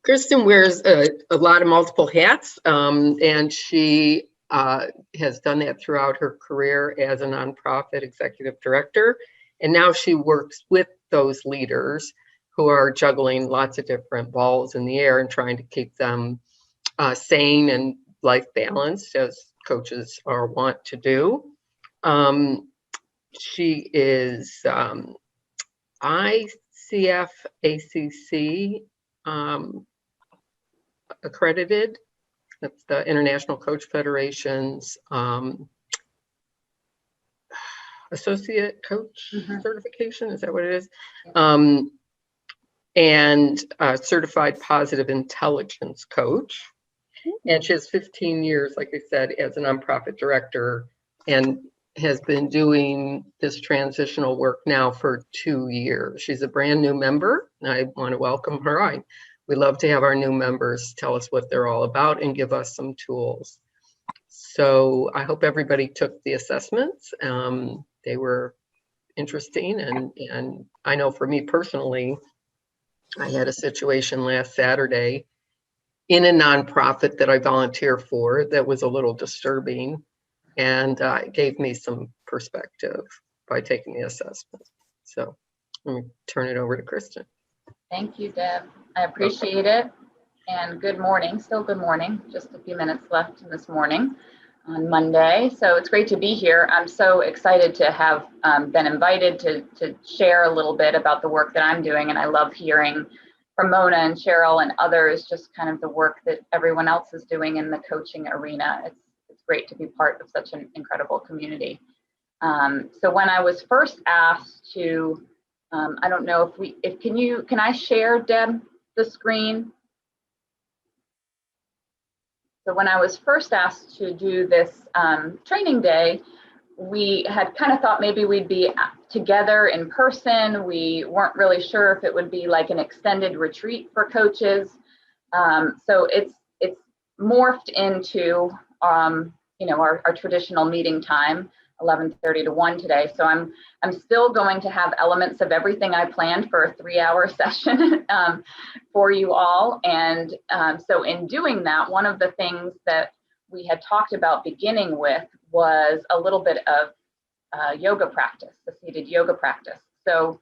Kristen wears a lot of multiple hats, and she has done that throughout her career as a nonprofit executive director. And now she works with those leaders who are juggling lots of different balls in the air and trying to keep them sane and life balanced, as coaches are wont to do. She is ICF ACC accredited. That's the International Coach Federation's associate coach certification. Is that what it is? And certified positive intelligence coach. And she has 15 years, like I said, as a nonprofit director, and has been doing this transitional work now for 2 years. She's a brand new member, and I want to welcome her. We love to have our new members tell us what they're all about and give us some tools. So I hope everybody took the assessments. They were interesting, and I know for me personally, I had a situation last Saturday in a nonprofit that I volunteer for that was a little disturbing, and it gave me some perspective by taking the assessment. So let me turn it over to Kristen. Thank you, Deb. I appreciate it. And good morning, still good morning, just a few minutes left this morning on Monday. So it's great to be here. I'm so excited to have been invited to share a little bit about the work that I'm doing. And I love hearing from Mona and Cheryl and others, just kind of the work that everyone else is doing in the coaching arena. It's great to be part of such an incredible community. So when I was first asked to, I don't know can I share, Deb, the screen? So when I was first asked to do this training day, we had kind of thought maybe we'd be together in person. We weren't really sure if it would be like an extended retreat for coaches. So it's morphed into our traditional meeting time, 11:30 to 1 today. So I'm still going to have elements of everything I planned for a 3-hour session for you all. And so in doing that, one of the things that we had talked about beginning with was a little bit of yoga practice, the seated yoga practice. So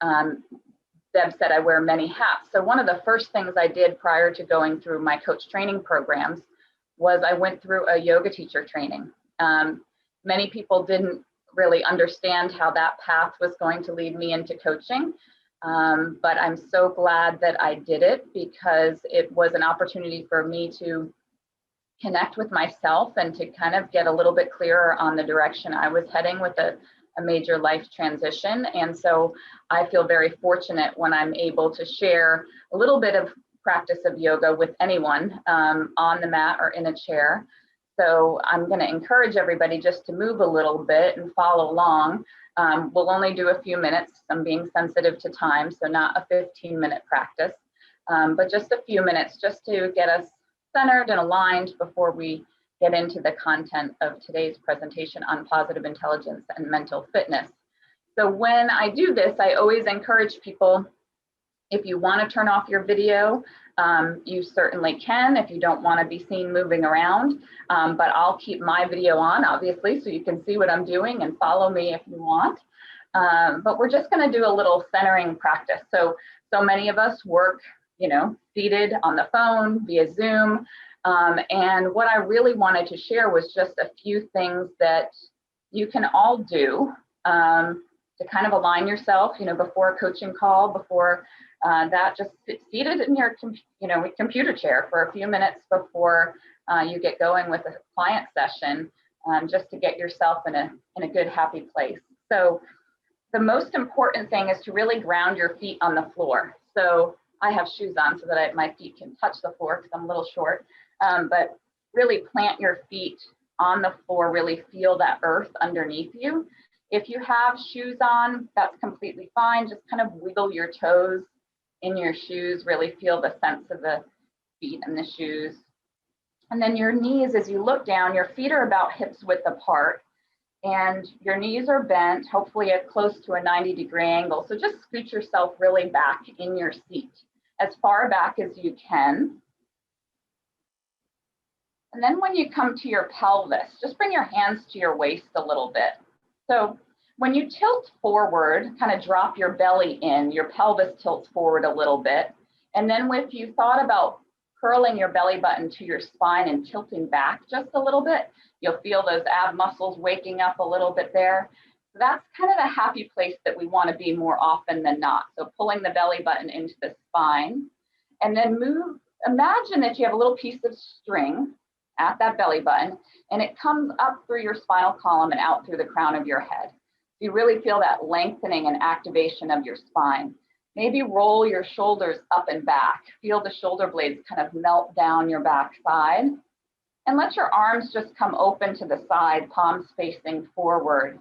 Deb said I wear many hats. So one of the first things I did prior to going through my coach training programs was I went through a yoga teacher training. Many people didn't really understand how that path was going to lead me into coaching, but I'm so glad that I did it, because it was an opportunity for me to connect with myself and to kind of get a little bit clearer on the direction I was heading with a major life transition. And so I feel very fortunate when I'm able to share a little bit of practice of yoga with anyone on the mat or in a chair. So I'm going to encourage everybody just to move a little bit and follow along. We'll only do a few minutes. I'm being sensitive to time, so not a 15-minute practice, but just a few minutes just to get us centered and aligned before we get into the content of today's presentation on positive intelligence and mental fitness. So when I do this, I always encourage people, if you want to turn off your video, you certainly can if you don't want to be seen moving around, but I'll keep my video on, obviously, so you can see what I'm doing and follow me if you want. But we're just going to do a little centering practice. So many of us work, seated on the phone via Zoom. And what I really wanted to share was just a few things that you can all do to kind of align yourself, before a coaching call, before that, just sit seated in your computer chair for a few minutes before you get going with a client session, just to get yourself in a good, happy place. So the most important thing is to really ground your feet on the floor. So I have shoes on so that my feet can touch the floor because I'm a little short, but really plant your feet on the floor, really feel that earth underneath you. If you have shoes on, that's completely fine. Just kind of wiggle your toes in your shoes, really feel the sense of the feet and the shoes. And then your knees, as you look down, your feet are about hips width apart and your knees are bent, hopefully at close to a 90-degree angle. So just scoot yourself really back in your seat. as far back as you can. And then when you come to your pelvis, just bring your hands to your waist a little bit. So when you tilt forward, kind of drop your belly in, your pelvis tilts forward a little bit. And then if you thought about curling your belly button to your spine and tilting back just a little bit, you'll feel those ab muscles waking up a little bit there. That's kind of the happy place that we want to be more often than not. So pulling the belly button into the spine, and then imagine that you have a little piece of string at that belly button, and it comes up through your spinal column and out through the crown of your head. You really feel that lengthening and activation of your spine. Maybe roll your shoulders up and back. Feel the shoulder blades kind of melt down your back side. And let your arms just come open to the side, palms facing forward.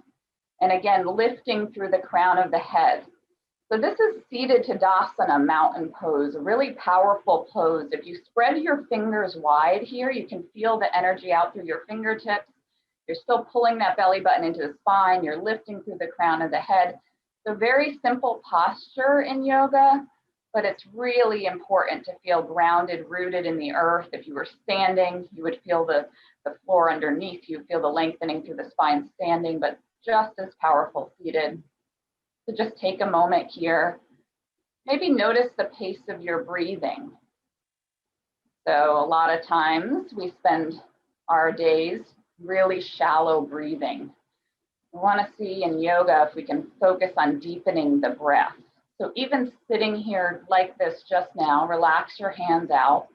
And again, lifting through the crown of the head. So this is seated Tadasana, mountain pose, a really powerful pose. If you spread your fingers wide here, you can feel the energy out through your fingertips. You're still pulling that belly button into the spine. You're lifting through the crown of the head. So very simple posture in yoga, but it's really important to feel grounded, rooted in the earth. If you were standing, you would feel the floor underneath you, feel the lengthening through the spine standing, but just as powerful seated. So just take a moment here. Maybe notice the pace of your breathing. So a lot of times we spend our days really shallow breathing. We want to see in yoga if we can focus on deepening the breath. So even sitting here like this just now, relax your hands out.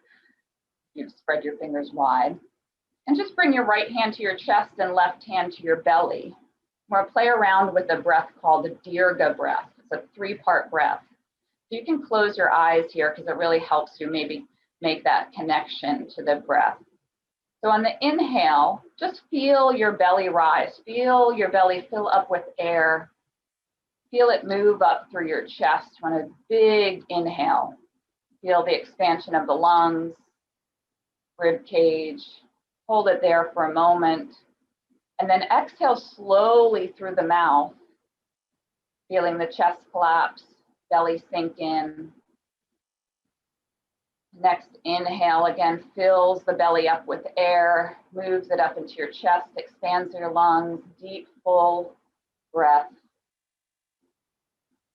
You spread your fingers wide. And just bring your right hand to your chest and left hand to your belly. We're going to play around with a breath called the Dirga breath. It's a 3-part breath. You can close your eyes here because it really helps you maybe make that connection to the breath. So on the inhale, just feel your belly rise. Feel your belly fill up with air. Feel it move up through your chest on a big inhale. Feel the expansion of the lungs, rib cage. Hold it there for a moment. And then exhale slowly through the mouth, feeling the chest collapse, belly sink in. Next inhale, again, fills the belly up with air, moves it up into your chest, expands your lungs, deep, full breath.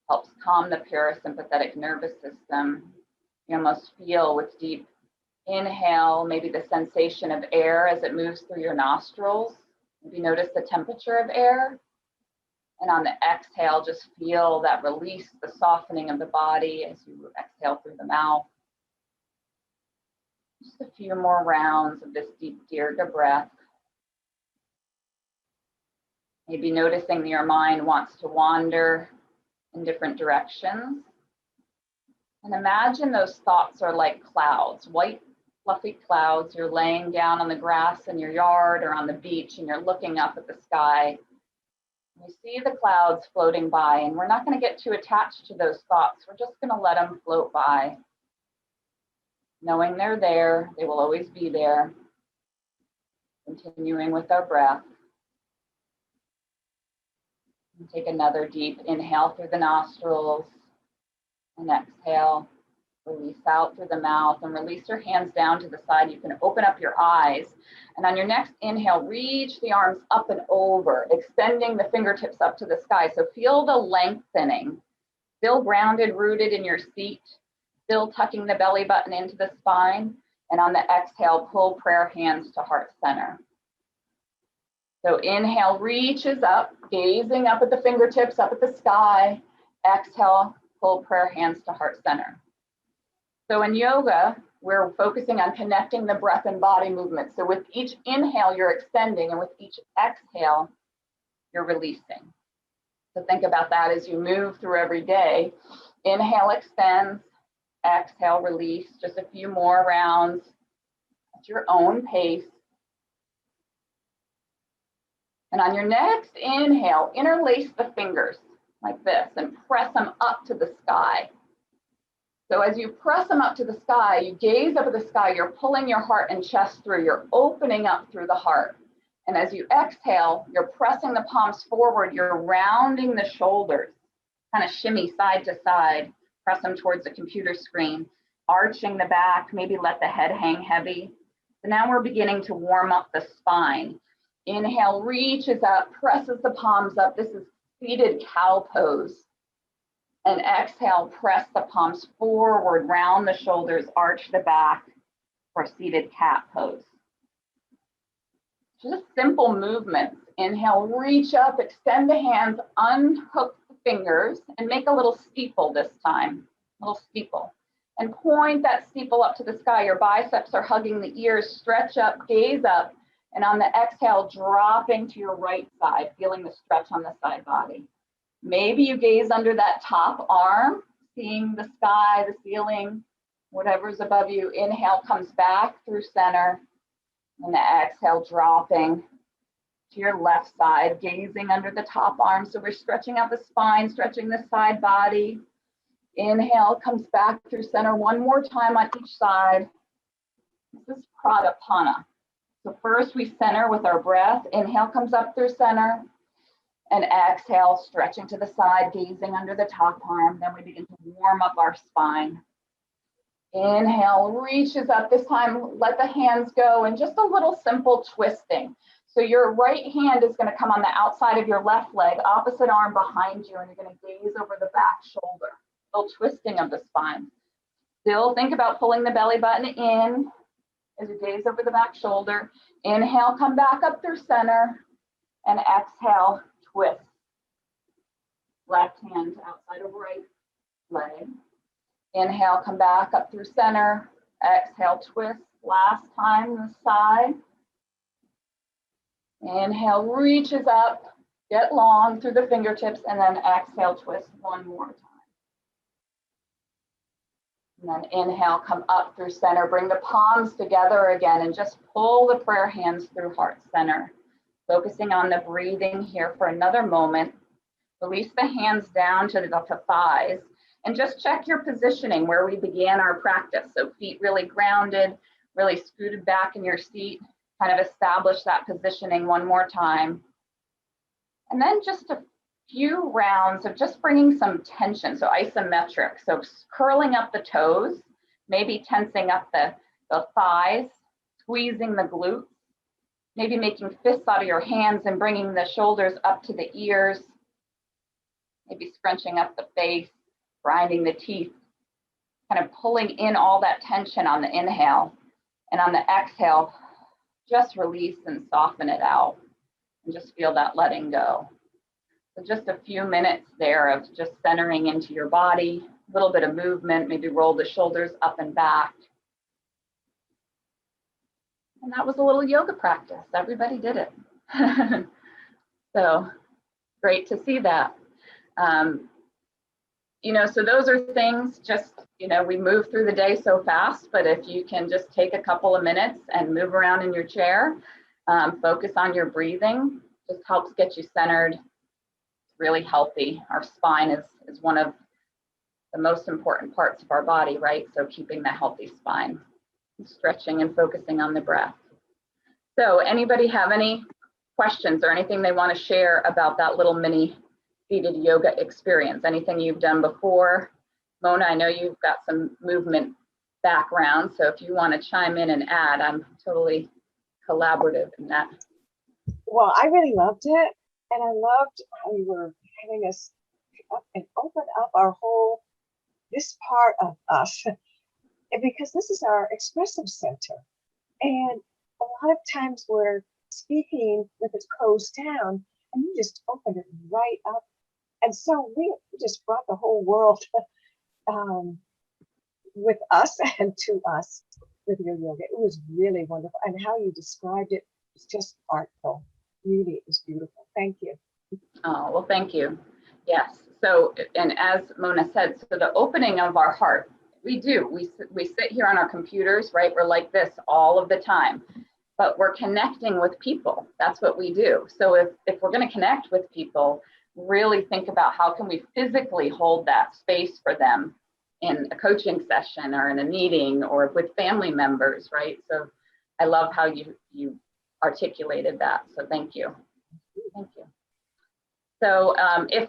Helps calm the parasympathetic nervous system. You almost feel with deep inhale, maybe the sensation of air as it moves through your nostrils. Maybe notice the temperature of air. And on the exhale, just feel that release, the softening of the body as you exhale through the mouth. Just a few more rounds of this deep Dirga breath. Maybe noticing that your mind wants to wander in different directions. And imagine those thoughts are like clouds, white fluffy clouds. You're laying down on the grass in your yard or on the beach and you're looking up at the sky. You see the clouds floating by, and we're not going to get too attached to those thoughts. We're just going to let them float by. Knowing they're there, they will always be there. Continuing with our breath. And take another deep inhale through the nostrils and exhale. Release out through the mouth and release your hands down to the side. You can open up your eyes. And on your next inhale, reach the arms up and over, extending the fingertips up to the sky. So feel the lengthening. Still grounded, rooted in your seat. Still tucking the belly button into the spine. And on the exhale, pull prayer hands to heart center. So inhale, reaches up, gazing up at the fingertips, up at the sky. Exhale, pull prayer hands to heart center. So in yoga, we're focusing on connecting the breath and body movement. So with each inhale, you're extending, and with each exhale, you're releasing. So think about that as you move through every day. Inhale, extends. Exhale, release. Just a few more rounds at your own pace. And on your next inhale, interlace the fingers like this and press them up to the sky. So as you press them up to the sky, you gaze up at the sky, you're pulling your heart and chest through, you're opening up through the heart. And as you exhale, you're pressing the palms forward, you're rounding the shoulders, kind of shimmy side to side, press them towards the computer screen. arching the back, maybe let the head hang heavy. So now we're beginning to warm up the spine. Inhale, reaches up, presses the palms up. This is seated cow pose. And exhale, press the palms forward, round the shoulders, arch the back for seated cat pose. Just simple movements. Inhale, reach up, extend the hands, unhook the fingers, and make a little steeple this time, a little steeple. And point that steeple up to the sky. Your biceps are hugging the ears, stretch up, gaze up, and on the exhale, dropping to your right side, feeling the stretch on the side body. Maybe you gaze under that top arm, seeing the sky, the ceiling, whatever's above you. Inhale comes back through center, and the exhale dropping to your left side, gazing under the top arm. So we're stretching out the spine, stretching the side body. Inhale comes back through center one more time on each side. This is Pradapana. So first we center with our breath. Inhale comes up through center. And exhale, stretching to the side, gazing under the top arm. Then we begin to warm up our spine. Inhale, reaches up. This time, let the hands go and just a little simple twisting. So your right hand is going to come on the outside of your left leg, opposite arm behind you, and you're going to gaze over the back shoulder. A little twisting of the spine. Still think about pulling the belly button in as you gaze over the back shoulder. Inhale, come back up through center, and exhale, twist. Left hand outside of right leg. Inhale, come back up through center. Exhale, twist. Last time, the side. Inhale, reaches up, get long through the fingertips, and then exhale, twist one more time. And then inhale, come up through center. Bring the palms together again and just pull the prayer hands through heart center. Focusing on the breathing here for another moment. Release the hands down to the thighs and just check your positioning where we began our practice. So feet really grounded, really scooted back in your seat. Kind of establish that positioning one more time. And then just a few rounds of just bringing some tension, so isometric. So curling up the toes, maybe tensing up the thighs, squeezing the glutes, maybe making fists out of your hands and bringing the shoulders up to the ears, maybe scrunching up the face, grinding the teeth, kind of pulling in all that tension on the inhale. And on the exhale, just release and soften it out and just feel that letting go. So just a few minutes there of just centering into your body, a little bit of movement, maybe roll the shoulders up and back. And that was a little yoga practice. Everybody did it. So great to see that. So those are things just, we move through the day so fast, but if you can just take a couple of minutes and move around in your chair, focus on your breathing, just helps get you centered, really healthy. Our spine is one of the most important parts of our body, right? So keeping the healthy spine, stretching and focusing on the breath. So anybody have any questions or anything they want to share about that little mini seated yoga experience? Anything you've done before? Mona, I know you've got some movement background, so if you want to chime in and add, I'm totally collaborative in that. Well, I really loved it, and I loved how you were having us up and open up this part of us, and because this is our expressive center, and a lot of times we're speaking with it closed down, and you just opened it right up, and so we just brought the whole world with us and to us with your yoga. It was really wonderful, and how you described it was just artful. Really, it was beautiful. Thank you. Oh, well, thank you. Yes. So, and as Mona said, so the opening of our heart, we sit here on our computers, right? We're like this all of the time, but we're connecting with people. That's what we do. So if we're going to connect with people, really think about how can we physically hold that space for them in a coaching session or in a meeting or with family members, right? So I love how you articulated that. So thank you. Thank you. So if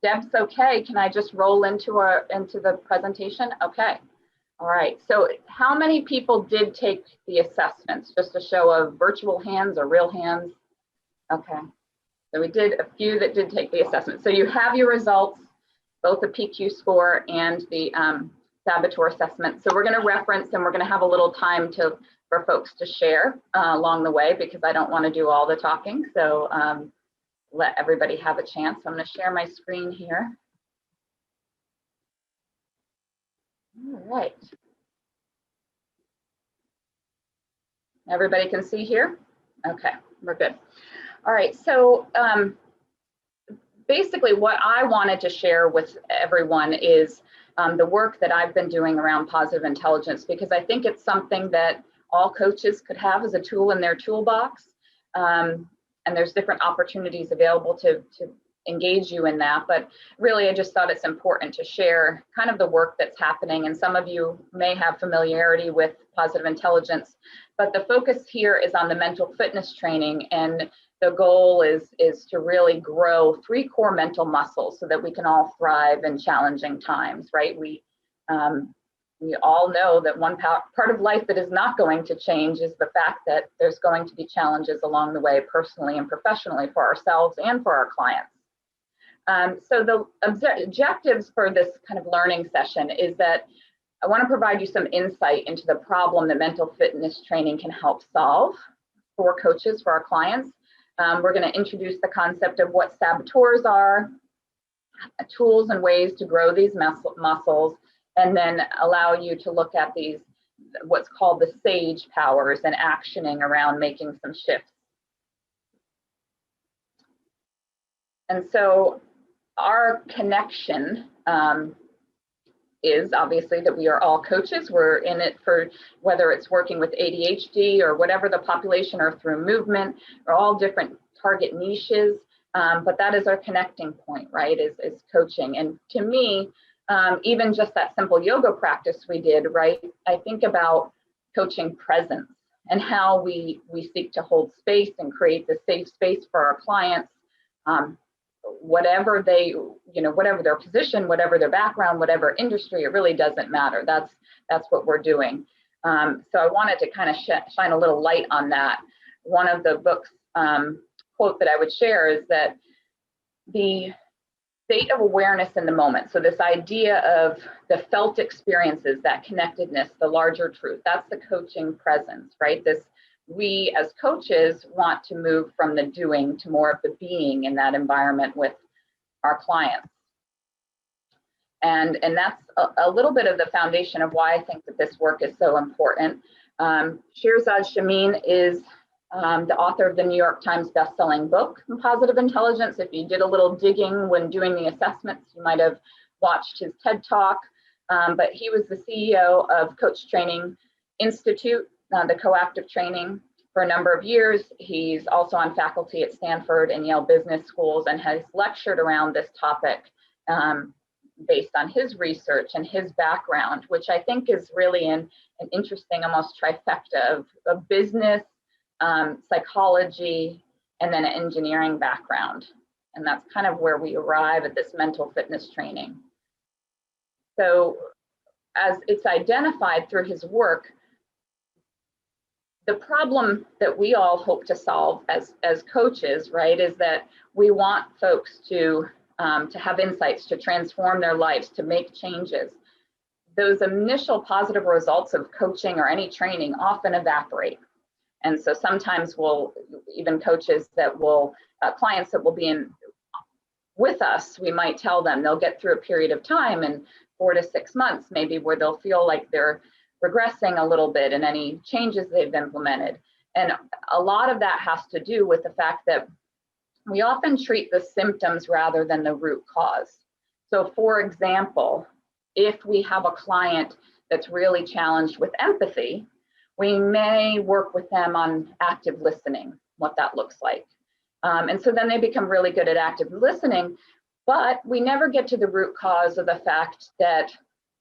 Deb's okay, can I just roll into the presentation? Okay. All right, so how many people did take the assessments? Just a show of virtual hands or real hands? Okay, so we did a few that did take the assessment. So you have your results, both the PQ score and the saboteur assessment. So we're going to reference, and we're going to have a little time for folks to share along the way, because I don't want to do all the talking. So let everybody have a chance. So I'm going to share my screen here. All right. Everybody can see here? Okay, we're good. All right, so basically what I wanted to share with everyone is the work that I've been doing around positive intelligence, because I think it's something that all coaches could have as a tool in their toolbox. And there's different opportunities available to engage you in that. But really, I just thought it's important to share kind of the work that's happening. And some of you may have familiarity with positive intelligence, but the focus here is on the mental fitness training. And the goal is to really grow 3 core mental muscles so that we can all thrive in challenging times, right? We all know that one part of life that is not going to change is the fact that there's going to be challenges along the way, personally and professionally, for ourselves and for our clients. So the objectives for this kind of learning session is that I want to provide you some insight into the problem that mental fitness training can help solve for coaches, for our clients. We're going to introduce the concept of what saboteurs are, tools and ways to grow these muscles, and then allow you to look at these, what's called the SAGE powers, and actioning around making some shifts. And so our connection is obviously that we are all coaches. We're in it for whether it's working with ADHD or whatever the population, or through movement, or all different target niches. But that is our connecting point, right, is coaching. And to me, even just that simple yoga practice we did, right, I think about coaching presence and how we seek to hold space and create the safe space for our clients, whatever they, whatever their position, whatever their background, whatever industry, it really doesn't matter. That's what we're doing. So I wanted to kind of shine a little light on that. One of the book's quote that I would share is that the state of awareness in the moment, so this idea of the felt experiences, that connectedness, the larger truth, that's the coaching presence, right? We as coaches want to move from the doing to more of the being in that environment with our clients. And that's a little bit of the foundation of why I think that this work is so important. Shirzad Chamine is the author of the New York Times bestselling book, Positive Intelligence. If you did a little digging when doing the assessments, you might have watched his TED Talk. But he was the CEO of Coach Training Institute, the coactive training, for a number of years. He's also on faculty at Stanford and Yale Business Schools, and has lectured around this topic based on his research and his background, which I think is really an interesting, almost trifecta of business, psychology, and then an engineering background. And that's kind of where we arrive at this mental fitness training. So as it's identified through his work, the problem that we all hope to solve as coaches, right, is that we want folks to have insights, to transform their lives, to make changes. Those initial positive results of coaching or any training often evaporate. And so sometimes even coaches that will, clients that will be in with us, we might tell them they'll get through a period of time, in 4 to 6 months maybe, where they'll feel like they're regressing a little bit in any changes they've implemented. And a lot of that has to do with the fact that we often treat the symptoms rather than the root cause. So for example, if we have a client that's really challenged with empathy, we may work with them on active listening, what that looks like. And so then they become really good at active listening, but we never get to the root cause of the fact that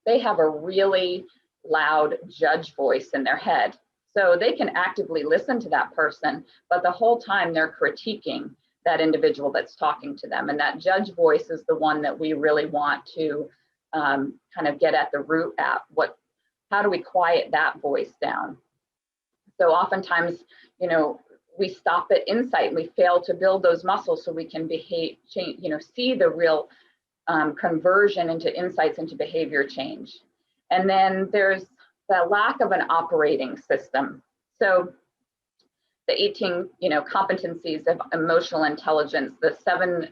they have a really loud judge voice in their head. So they can actively listen to that person, but the whole time they're critiquing that individual that's talking to them. And that judge voice is the one that we really want to kind of get at the root at. how do we quiet that voice down? So oftentimes, you know, we stop at insight and we fail to build those muscles so we can change, you know, see the real conversion into insights into behavior change. And then there's the lack of an operating system. So the 18, you know, competencies of emotional intelligence, the 7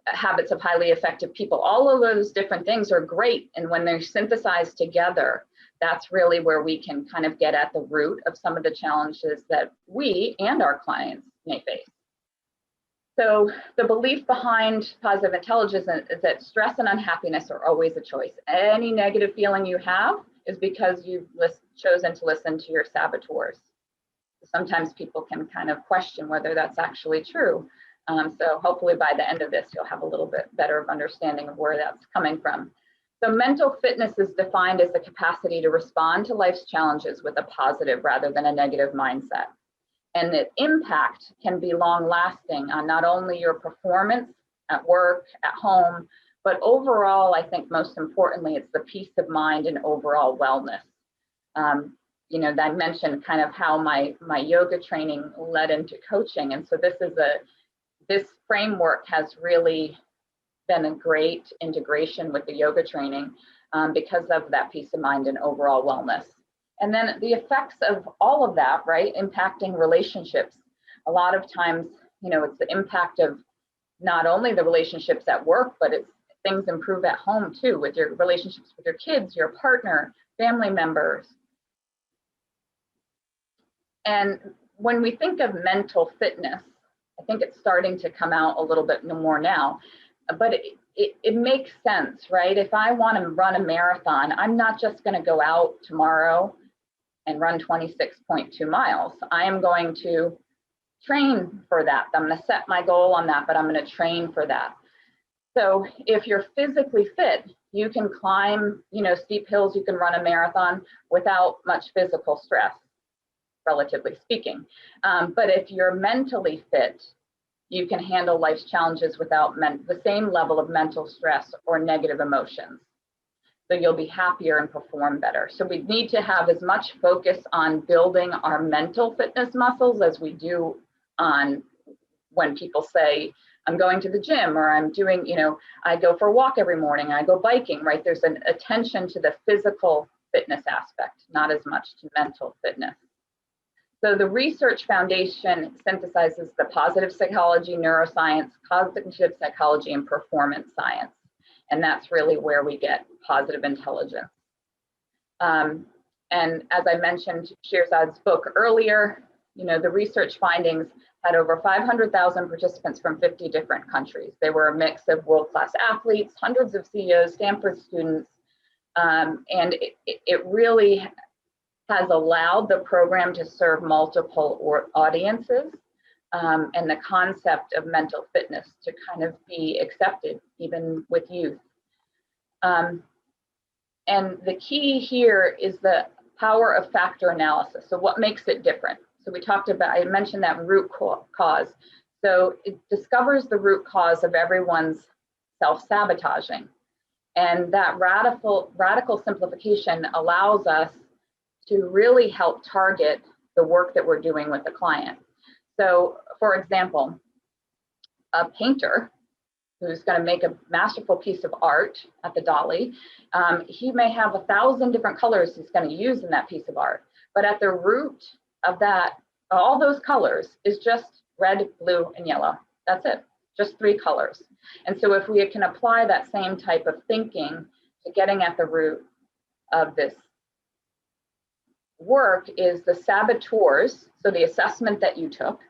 habits of highly effective people, all of those different things are great. And when they're synthesized together, that's really where we can kind of get at the root of some of the challenges that we and our clients may face. So the belief behind positive intelligence is that stress and unhappiness are always a choice. Any negative feeling you have is because you've chosen to listen to your saboteurs. Sometimes people can kind of question whether that's actually true. So hopefully by the end of this, you'll have a little bit better of understanding of where that's coming from. So mental fitness is defined as the capacity to respond to life's challenges with a positive rather than a negative mindset. And the impact can be long lasting on not only your performance at work, at home, but overall, I think most importantly, it's the peace of mind and overall wellness. You know, I mentioned kind of how my yoga training led into coaching. And so this framework has really been a great integration with the yoga training because of that peace of mind and overall wellness. And then the effects of all of that, right, impacting relationships. A lot of times, you know, it's the impact of not only the relationships at work, but it's things improve at home too, with your relationships with your kids, your partner, family members. And when we think of mental fitness, I think it's starting to come out a little bit more now, but it makes sense, right? If I want to run a marathon, I'm not just going to go out tomorrow and run 26.2 miles. I am going to train for that. I'm going to set my goal on that, but I'm going to train for that. So if you're physically fit, you can climb, you know, steep hills, you can run a marathon without much physical stress, relatively speaking. But if you're mentally fit, you can handle life's challenges without the same level of mental stress or negative emotions. So you'll be happier and perform better. So we need to have as much focus on building our mental fitness muscles as we do on when people say, I'm going to the gym, or I'm doing, you know, I go for a walk every morning, I go biking, right? There's an attention to the physical fitness aspect, not as much to mental fitness. So the Research Foundation synthesizes the positive psychology, neuroscience, cognitive psychology, and performance science. And that's really where we get positive intelligence. And as I mentioned, Shirzad's book earlier, you know, the research findings had over 500,000 participants from 50 different countries. They were a mix of world-class athletes, hundreds of CEOs, Stanford students, and it really has allowed the program to serve multiple audiences and the concept of mental fitness to kind of be accepted even with youth. And the key here is the power of factor analysis. So what makes it different? So we talked about, I mentioned that root cause. So it discovers the root cause of everyone's self-sabotaging. And that radical simplification allows us to really help target the work that we're doing with the client. So for example, a painter who's going to make a masterful piece of art at the Dolly, he may have 1,000 different colors he's going to use in that piece of art. But at the root of that, all those colors is just red, blue, and yellow. That's it, just 3 colors. And so if we can apply that same type of thinking to getting at the root of this work is the saboteurs, so the assessment that you took,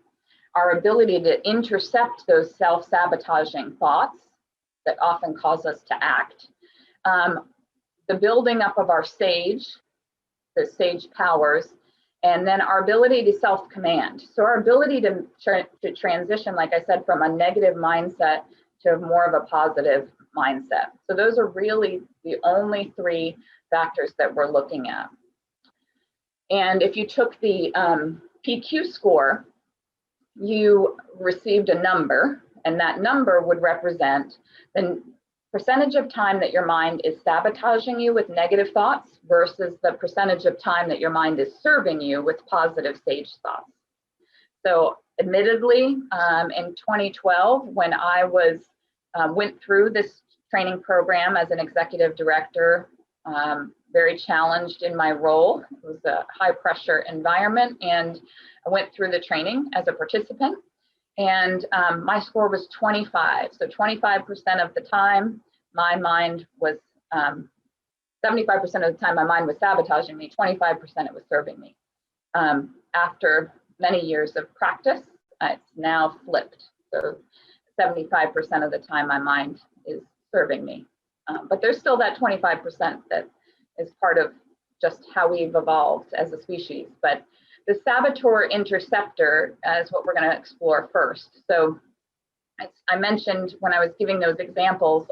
our ability to intercept those self-sabotaging thoughts that often cause us to act, the building up of our sage, the sage powers, and then our ability to self-command. So our ability to transition, like I said, from a negative mindset to more of a positive mindset. So those are really the only 3 factors that we're looking at. And if you took the PQ score, you received a number, and that number would represent percentage of time that your mind is sabotaging you with negative thoughts versus the percentage of time that your mind is serving you with positive sage thoughts. So admittedly, in 2012, when I went through this training program as an executive director, very challenged in my role. It was a high pressure environment, and I went through the training as a participant, and my score was 25. So 25% of the time, my mind was, 75% of the time my mind was sabotaging me, 25% it was serving me. After many years of practice, it's now flipped. So 75% of the time my mind is serving me. But there's still that 25% that is part of just how we've evolved as a species. But the saboteur interceptor is what we're going to explore first. So I mentioned when I was giving those examples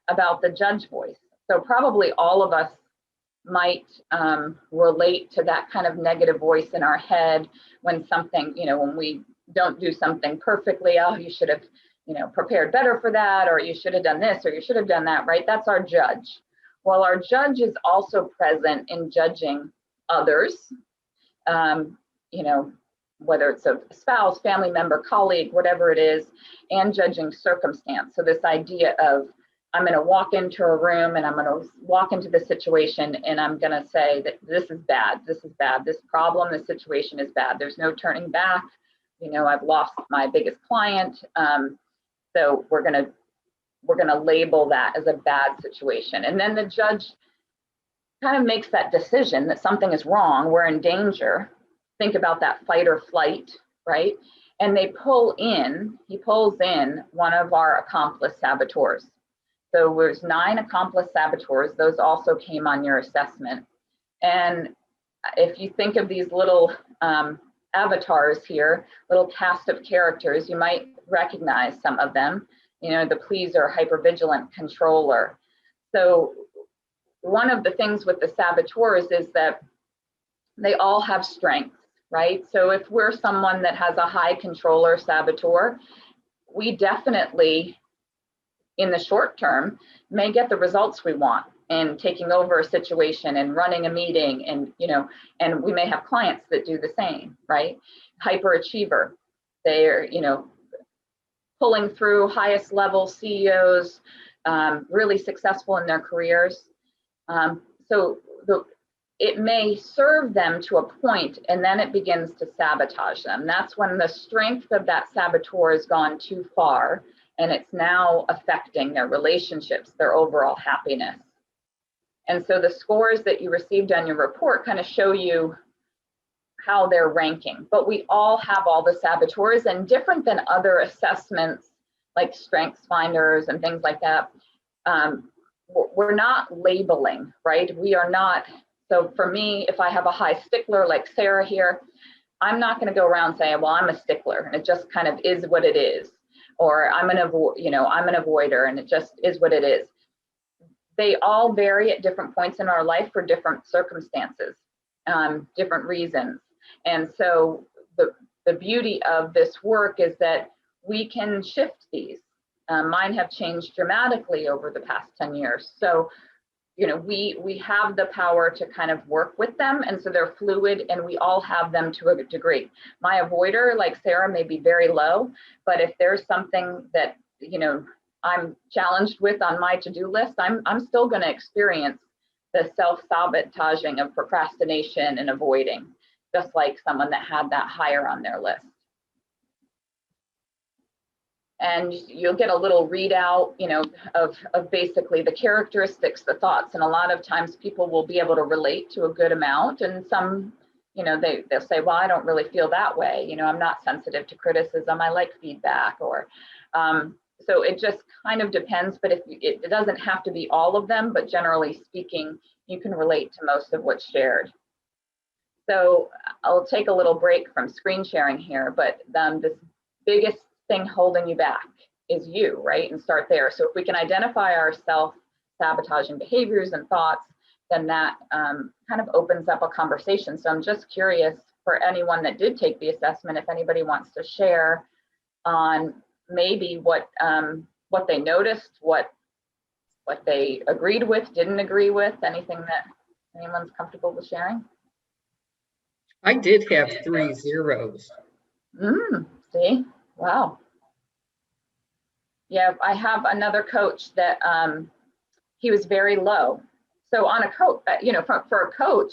about the judge voice. So probably all of us might relate to that kind of negative voice in our head when something, when we don't do something perfectly. Oh, you should have, prepared better for that, or you should have done this, or you should have done that, right? That's our judge. Well, our judge is also present in judging others, whether it's a spouse, family member, colleague, whatever it is, and judging circumstance. So this idea of, I'm going to walk into a room and I'm going to walk into the situation and I'm going to say that this is bad, this problem, this situation is bad. There's no turning back. I've lost my biggest client. So we're going to label that as a bad situation. And then the judge kind of makes that decision that something is wrong, we're in danger. Think about that fight or flight, right? And he pulls in one of our accomplice saboteurs. So there's 9 accomplice saboteurs. Those also came on your assessment. And if you think of these little avatars here, little cast of characters, you might recognize some of them. The pleaser, hypervigilant, controller. So one of the things with the saboteurs is that they all have strengths, right? So if we're someone that has a high controller saboteur, we definitely, in the short term, may get the results we want in taking over a situation and running a meeting, and and we may have clients that do the same, right? Hyperachiever, they're pulling through highest level CEOs, really successful in their careers. It may serve them to a point, and then it begins to sabotage them. That's when the strength of that saboteur has gone too far, and it's now affecting their relationships, their overall happiness. And so the scores that you received on your report kind of show you how they're ranking. But we all have all the saboteurs, and different than other assessments like strengths finders and things like that, we're not labeling, right? We are not. So for me, if I have a high stickler like Sarah here, I'm not going to go around saying, well, I'm a stickler and it just kind of is what it is. Or I'm an avoider and it just is what it is. They all vary at different points in our life for different circumstances, different reasons. And so the beauty of this work is that we can shift these. Mine have changed dramatically over the past 10 years. So we have the power to kind of work with them, and so they're fluid, and we all have them to a degree. My avoider, like Sarah, may be very low, but if there's something that I'm challenged with on my to-do list, I'm still going to experience the self-sabotaging of procrastination and avoiding, just like someone that had that higher on their list. And you'll get a little readout, of basically the characteristics, the thoughts. And a lot of times people will be able to relate to a good amount. And some, they'll say, well, I don't really feel that way. I'm not sensitive to criticism. I like feedback. Or so it just kind of depends. But it doesn't have to be all of them. But generally speaking, you can relate to most of what's shared. So I'll take a little break from screen sharing here. But this biggest thing holding you back is you, right? And start there. So if we can identify our self-sabotaging behaviors and thoughts, then that kind of opens up a conversation. So I'm just curious for anyone that did take the assessment, if anybody wants to share on maybe what they noticed, what what they agreed with, didn't agree with, anything that anyone's comfortable with sharing? I did have 3 zeros. See, wow. Yeah, I have another coach that he was very low. So on a coach, for a coach,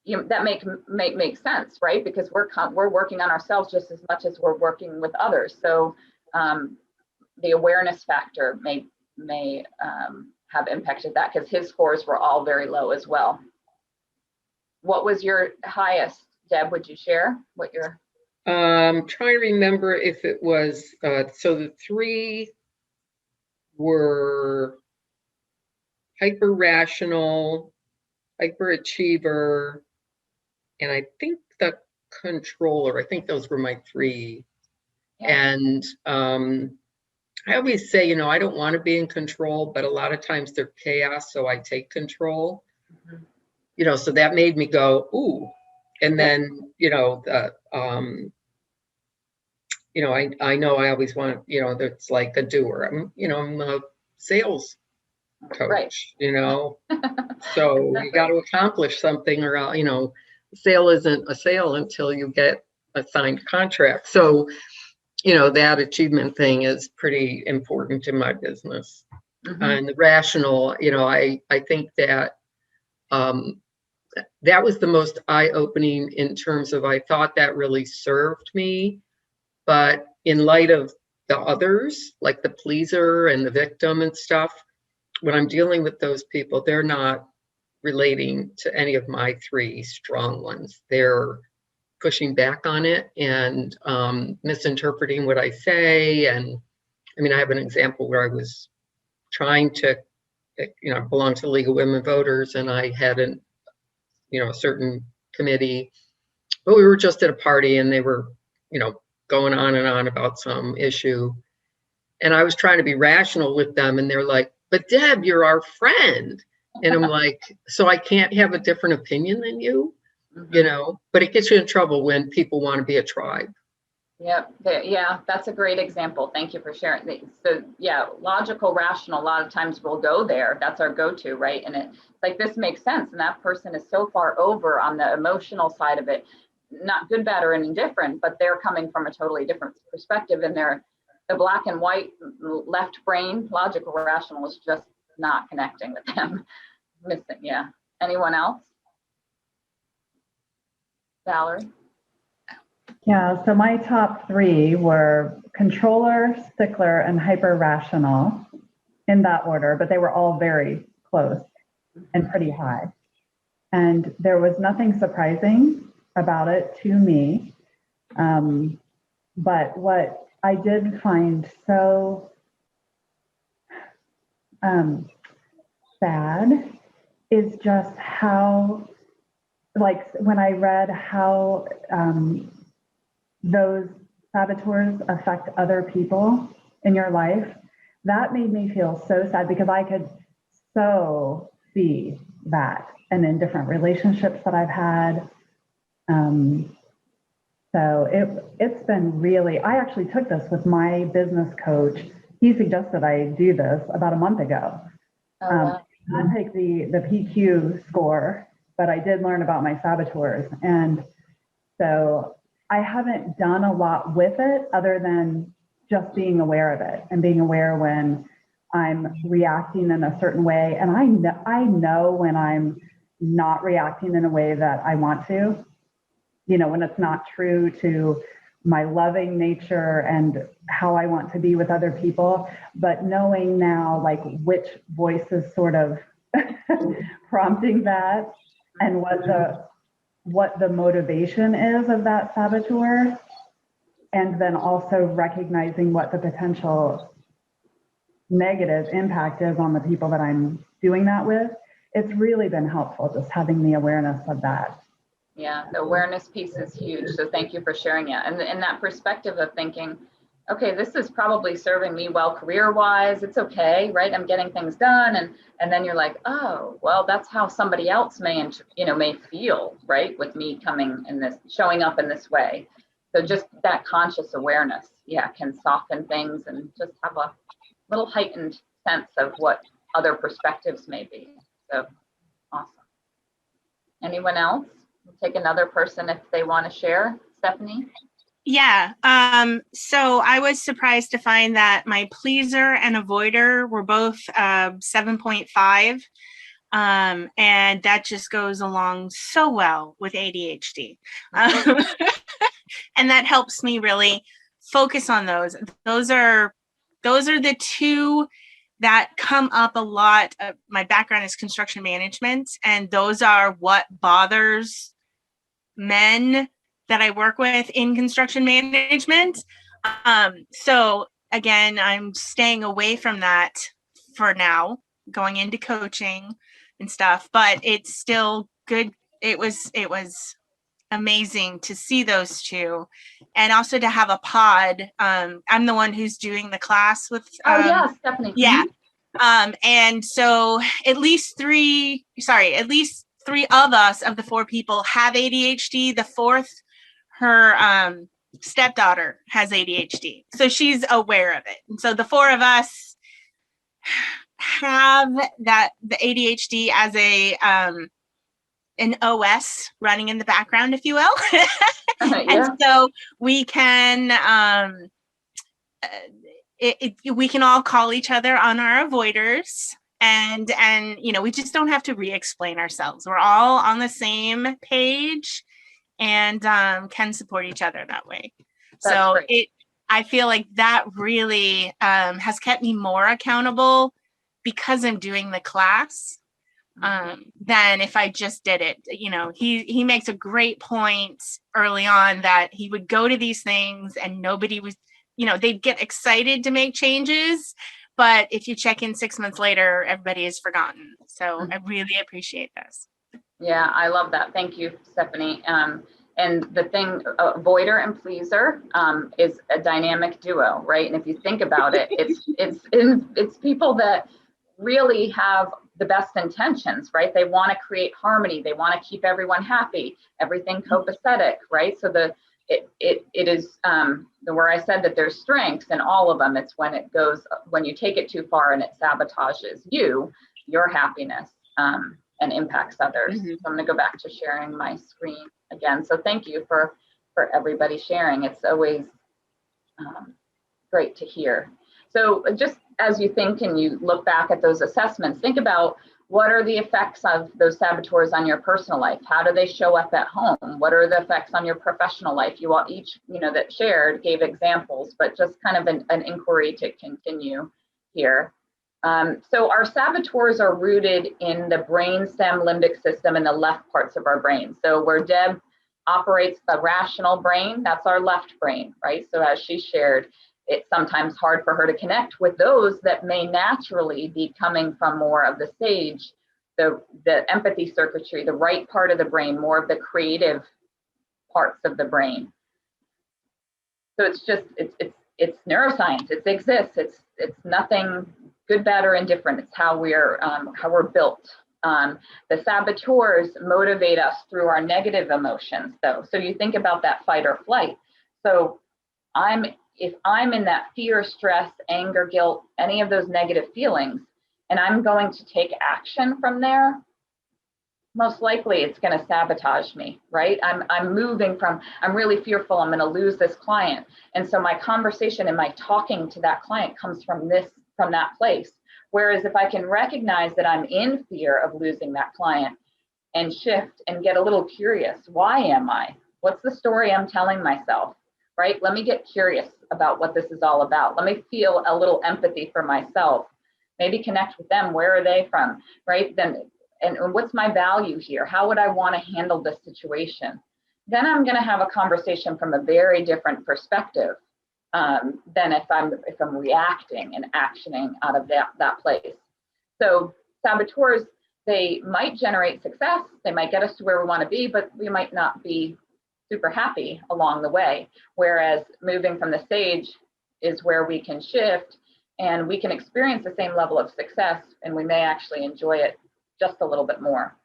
that make sense, right? Because we're working on ourselves just as much as we're working with others. So the awareness factor may have impacted that, because his scores were all very low as well. What was your highest, Deb? Would you share what your? Trying to remember if it was, so the 3 were hyper rational, hyperachiever, and I think the controller. I think those were my 3. Yeah. And I always say, I don't want to be in control, but a lot of times they're chaos, so I take control. So that made me go, ooh. And then, I know I always want, that's like a doer. I'm a sales coach, Right. So you got to accomplish something, or sale isn't a sale until you get a signed contract. So, that achievement thing is pretty important in my business. And the rational, I think that that was the most eye-opening in terms of, I thought that really served me. But in light of the others, like the pleaser and the victim and stuff, when I'm dealing with those people, they're not relating to any of my 3 strong ones. They're pushing back on it and misinterpreting what I say. And I have an example where I was trying to, belong to the League of Women Voters, and I had a certain committee, but we were just at a party and they were, going on and on about some issue. And I was trying to be rational with them, and they're like, but Deb, you're our friend. And I'm like, so I can't have a different opinion than you, but it gets you in trouble when people want to be a tribe. Yep. Yeah, that's a great example. Thank you for sharing. So yeah, logical, rational, a lot of times we'll go there. That's our go-to, right? And it's like, this makes sense. And that person is so far over on the emotional side of it, not good, bad, or indifferent, but they're coming from a totally different perspective, and the black and white left brain, logical, rational, is just not connecting with them. Missing. Yeah. Anyone else? Valerie? Yeah, so my top 3 were controller, stickler, and hyper rational, in that order, but they were all very close and pretty high. And there was nothing surprising about it to me. But what I did find so sad is just how, like, when I read how those saboteurs affect other people in your life, that made me feel so sad, because I could so see that, and in different relationships that I've had. So it's been really, I actually took this with my business coach. He suggested I do this about a month ago. I didn't take the PQ score, but I did learn about my saboteurs. And so I haven't done a lot with it other than just being aware of it, and being aware when I'm reacting in a certain way. And I know when I'm not reacting in a way that I want to, when it's not true to my loving nature and how I want to be with other people. But knowing now, like, which voice is sort of prompting that, and what the motivation is of that saboteur, and then also recognizing what the potential negative impact is on the people that I'm doing that with, it's really been helpful, just having the awareness of that. Yeah, the awareness piece is huge. So thank you for sharing it. And in that perspective of thinking, okay, this is probably serving me well career-wise. It's okay, right? I'm getting things done. And then you're like, oh, well, that's how somebody else may feel, right? With me showing up in this way. So just that conscious awareness, can soften things and just have a little heightened sense of what other perspectives may be. So awesome. Anyone else? We'll take another person if they want to share. Stephanie? Yeah. So I was surprised to find that my pleaser and avoider were both 7.5. And that just goes along so well with ADHD. And that helps me really focus on those. Those are the two that come up a lot. My background is construction management, and those are what bothers men that I work with in construction management. So again, I'm staying away from that for now, going into coaching and stuff, but it's still good. It was amazing to see those two, and also to have a pod. I'm the one who's doing the class with. Yeah, Stephanie. Yeah. And so at least three of us, of the four people, have ADHD. The fourth, her stepdaughter has ADHD, so she's aware of it. And so the four of us have the ADHD as an OS running in the background, if you will. Yeah. And so we can we can all call each other on our avoiders, and we just don't have to re-explain ourselves. We're all on the same page and can support each other that way. That's so great. I feel like that really has kept me more accountable because I'm doing the class than if I just did it. He makes a great point early on that he would go to these things and nobody was, they'd get excited to make changes, but if you check in 6 months later, everybody has forgotten. So I really appreciate this. Yeah, I love that. Thank you, Stephanie. And the thing, avoider and pleaser is a dynamic duo, right? And if you think about it, it's people that really have the best intentions, right? They want to create harmony. They want to keep everyone happy, everything copacetic, right? So it is where I said that there's strengths in all of them. It's when you take it too far and it sabotages your happiness and impacts others. Mm-hmm. So I'm going to go back to sharing my screen again. So thank you for everybody sharing. It's always great to hear. So just as you think and you look back at those assessments, think about what are the effects of those saboteurs on your personal life? How do they show up at home? What are the effects on your professional life? You all each, that shared gave examples, but just kind of an inquiry to continue here. So our saboteurs are rooted in the brainstem limbic system in the left parts of our brain. So where Deb operates the rational brain, that's our left brain, right? So as she shared, it's sometimes hard for her to connect with those that may naturally be coming from more of the sage, the empathy circuitry, the right part of the brain, more of the creative parts of the brain. So it's neuroscience. It exists. It's nothing good, bad, or indifferent. It's how we're built. The saboteurs motivate us through our negative emotions, though. So you think about that fight or flight. So if I'm in that fear, stress, anger, guilt, any of those negative feelings, and I'm going to take action from there, most likely it's going to sabotage me, right? I'm moving from, I'm really fearful I'm going to lose this client. And so my conversation and my talking to that client comes from that place. Whereas if I can recognize that I'm in fear of losing that client and shift and get a little curious, why am I? What's the story I'm telling myself, right? Let me get curious about what this is all about. Let me feel a little empathy for myself, maybe connect with them. Where are they from, right? Then, and what's my value here? How would I want to handle this situation? Then I'm going to have a conversation from a very different perspective than if I'm reacting and actioning out of that place. So saboteurs, they might generate success. They might get us to where we want to be, but we might not be super happy along the way. Whereas moving from the sage is where we can shift and we can experience the same level of success, and we may actually enjoy it just a little bit more.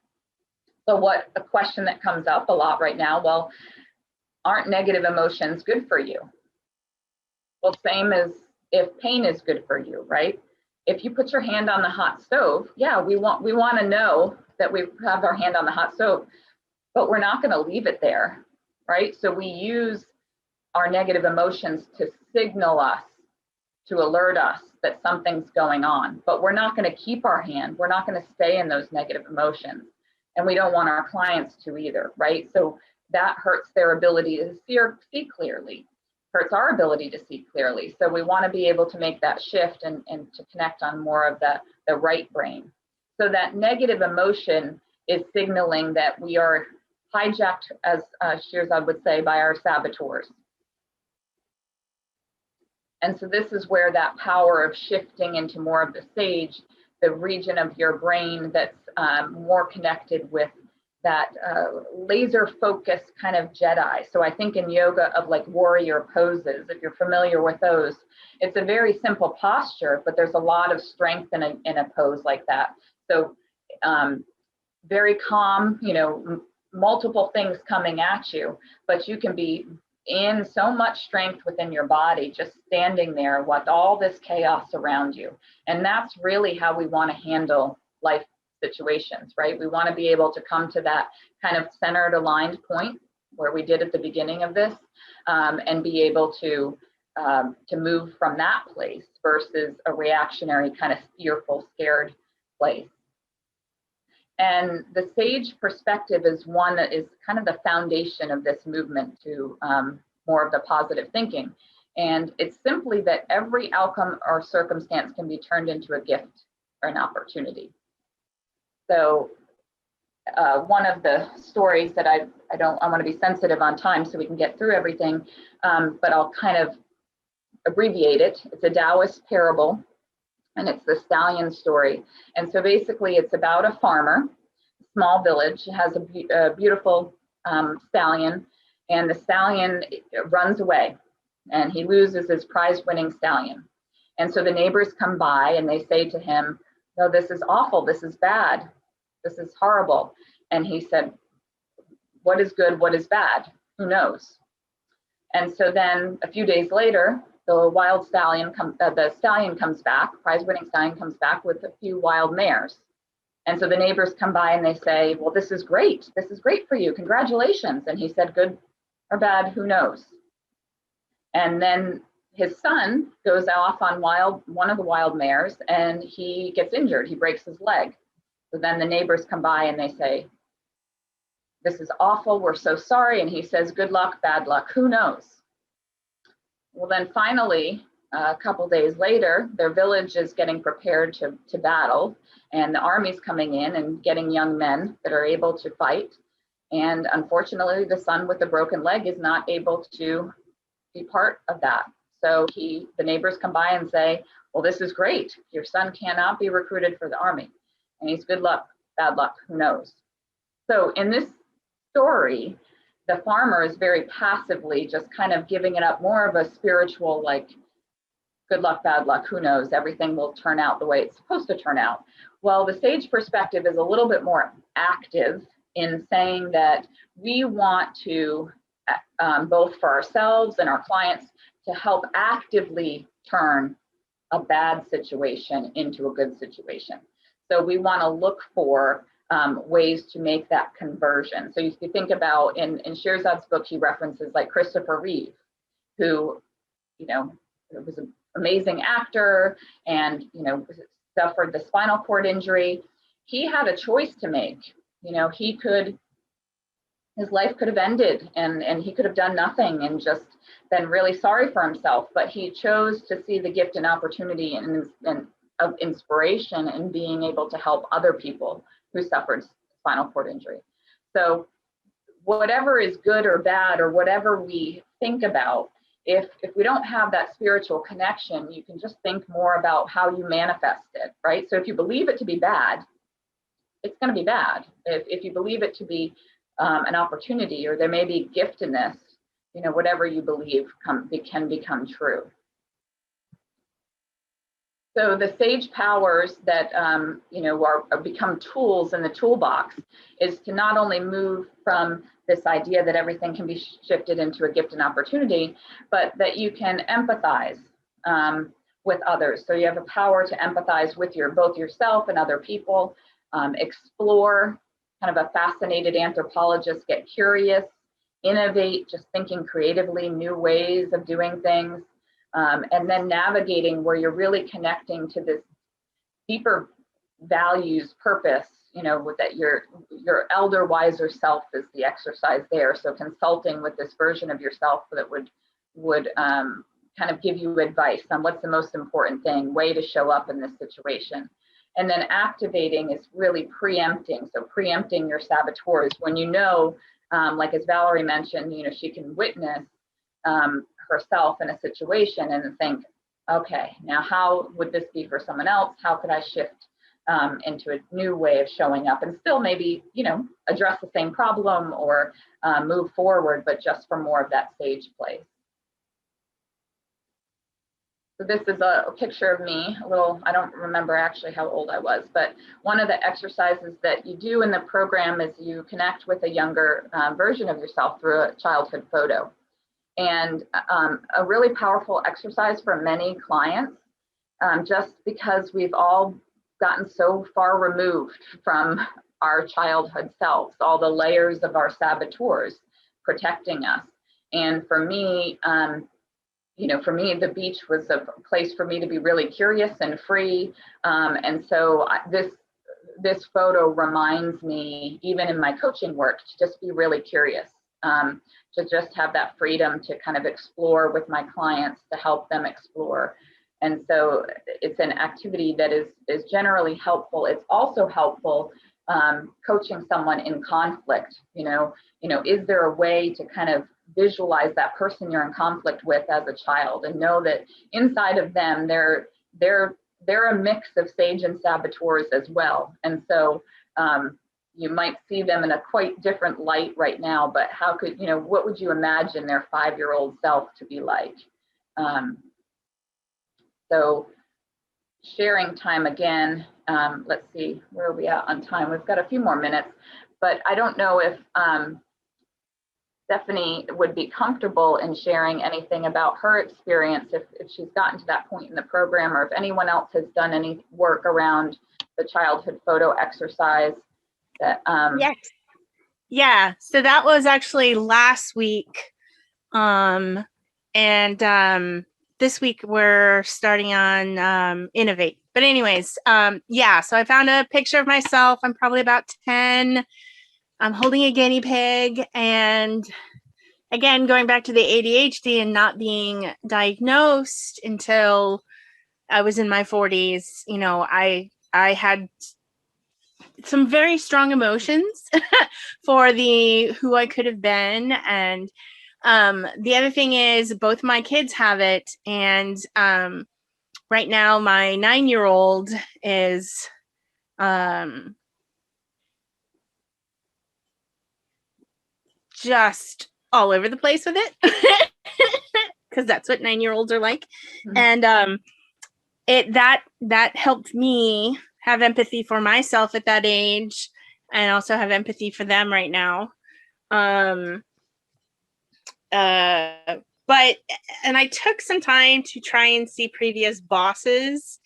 So a question that comes up a lot right now, well, aren't negative emotions good for you? Well, same as if pain is good for you, right? if you put your hand on the hot stove, yeah, we want to know that we have our hand on the hot stove, but we're not going to leave it there, right? So we use our negative emotions to signal us, to alert us that something's going on, but we're not going to keep our hand. We're not going to stay in those negative emotions. And we don't want our clients to either, right? So that hurts their ability to see clearly, hurts our ability to see clearly. So we want to be able to make that shift and to connect on more of the right brain. So that negative emotion is signaling that we are hijacked, as Shirzad would say, by our saboteurs. And so this is where that power of shifting into more of the sage, the region of your brain that's more connected with that laser focused kind of Jedi. So I think in yoga of like warrior poses, if you're familiar with those, it's a very simple posture, but there's a lot of strength in a pose like that. So very calm, you know, multiple things coming at you, but you can be in so much strength within your body, just standing there with all this chaos around you. And that's really how we want to handle life situations, right? We want to be able to come to that kind of centered, aligned point where we did at the beginning of this, and be able to move from that place versus a reactionary kind of fearful, scared place. And the sage perspective is one that is kind of the foundation of this movement to more of the positive thinking. And it's simply that every outcome or circumstance can be turned into a gift or an opportunity. So one of the stories that I want to be sensitive on time so we can get through everything, but I'll kind of abbreviate it. It's a Taoist parable, and it's the stallion story. And so basically it's about a farmer, small village, has a beautiful stallion, and the stallion runs away and he loses his prize winning stallion. And so the neighbors come by and they say to him, "No, this is awful, this is bad, this is horrible." And he said, "What is good, what is bad? Who knows?" And so then a few days later, the stallion comes back, prize-winning stallion comes back with a few wild mares. And so the neighbors come by and they say, "Well, this is great for you, congratulations." And he said, "Good or bad, who knows?" And then his son goes off on one of the wild mares and he gets injured, he breaks his leg. So then the neighbors come by and they say, "This is awful, we're so sorry." And he says, "Good luck, bad luck, who knows?" Well, then finally, a couple days later, their village is getting prepared to battle, and the army's coming in and getting young men that are able to fight. And unfortunately, the son with the broken leg is not able to be part of that. So the neighbors come by and say, "Well, this is great. Your son cannot be recruited for the army." And he's, "Good luck, bad luck, who knows?" So in this story, the farmer is very passively just kind of giving it up, more of a spiritual, like, good luck, bad luck, who knows, everything will turn out the way it's supposed to turn out. Well, the sage perspective is a little bit more active in saying that we want to, both for ourselves and our clients, to help actively turn a bad situation into a good situation. So we want to look for ways to make that conversion. So if you think about in Shirzad's book, he references like Christopher Reeve, who, you know, was an amazing actor and, you know, suffered the spinal cord injury. He had a choice to make. You know, his life could have ended and he could have done nothing and just been really sorry for himself, but he chose to see the gift and opportunity and of inspiration and being able to help other people who suffered spinal cord injury. So whatever is good or bad or whatever we think about, if we don't have that spiritual connection, you can just think more about how you manifest it, right? So if you believe it to be bad, it's going to be bad. If you believe it to be an opportunity, or there may be gift in this, you know, whatever you believe can become true. So the sage powers that you know, are become tools in the toolbox is to not only move from this idea that everything can be shifted into a gift and opportunity, but that you can empathize with others. So you have a power to empathize with both yourself and other people, explore, kind of a fascinated anthropologist, get curious, innovate, just thinking creatively, new ways of doing things, and then navigating where you're really connecting to this deeper values, purpose, you know, with that your elder, wiser self is the exercise there. So consulting with this version of yourself that would kind of give you advice on what's the most important thing, way to show up in this situation. And then activating is really preempting. So preempting your saboteurs when you know, like as Valerie mentioned, you know, she can witness herself in a situation and think, okay, now how would this be for someone else? How could I shift into a new way of showing up and still maybe, you know, address the same problem or move forward, but just for more of that sage place. So this is a picture of me, a little, I don't remember actually how old I was, but one of the exercises that you do in the program is you connect with a younger version of yourself through a childhood photo. And a really powerful exercise for many clients, just because we've all gotten so far removed from our childhood selves, all the layers of our saboteurs protecting us. And for me, you know, for me, the beach was a place for me to be really curious and free. And so this photo reminds me, even in my coaching work, to just be really curious, to just have that freedom to kind of explore with my clients, to help them explore. And so it's an activity that is generally helpful. It's also helpful coaching someone in conflict. You know, is there a way to kind of visualize that person you're in conflict with as a child and know that inside of them they're a mix of sage and saboteurs as well. And so you might see them in a quite different light right now, but how could, you know, what would you imagine their 5-year-old self to be like? So sharing time again, let's see, where are we at on time? We've got a few more minutes, but I don't know if Stephanie would be comfortable in sharing anything about her experience if she's gotten to that point in the program, or if anyone else has done any work around the childhood photo exercise. That, Yes. Yeah. So that was actually last week. This week we're starting on Innovate. But anyways, yeah, so I found a picture of myself. I'm probably about 10. I'm holding a guinea pig, and again, going back to the ADHD and not being diagnosed until I was in my 40s, you know, I had some very strong emotions for who I could have been. And the other thing is both my kids have it. And right now my 9-year-old is just all over the place with it because that's what 9-year-olds are like. Mm-hmm. And that helped me have empathy for myself at that age and also have empathy for them right now. But I took some time to try and see previous bosses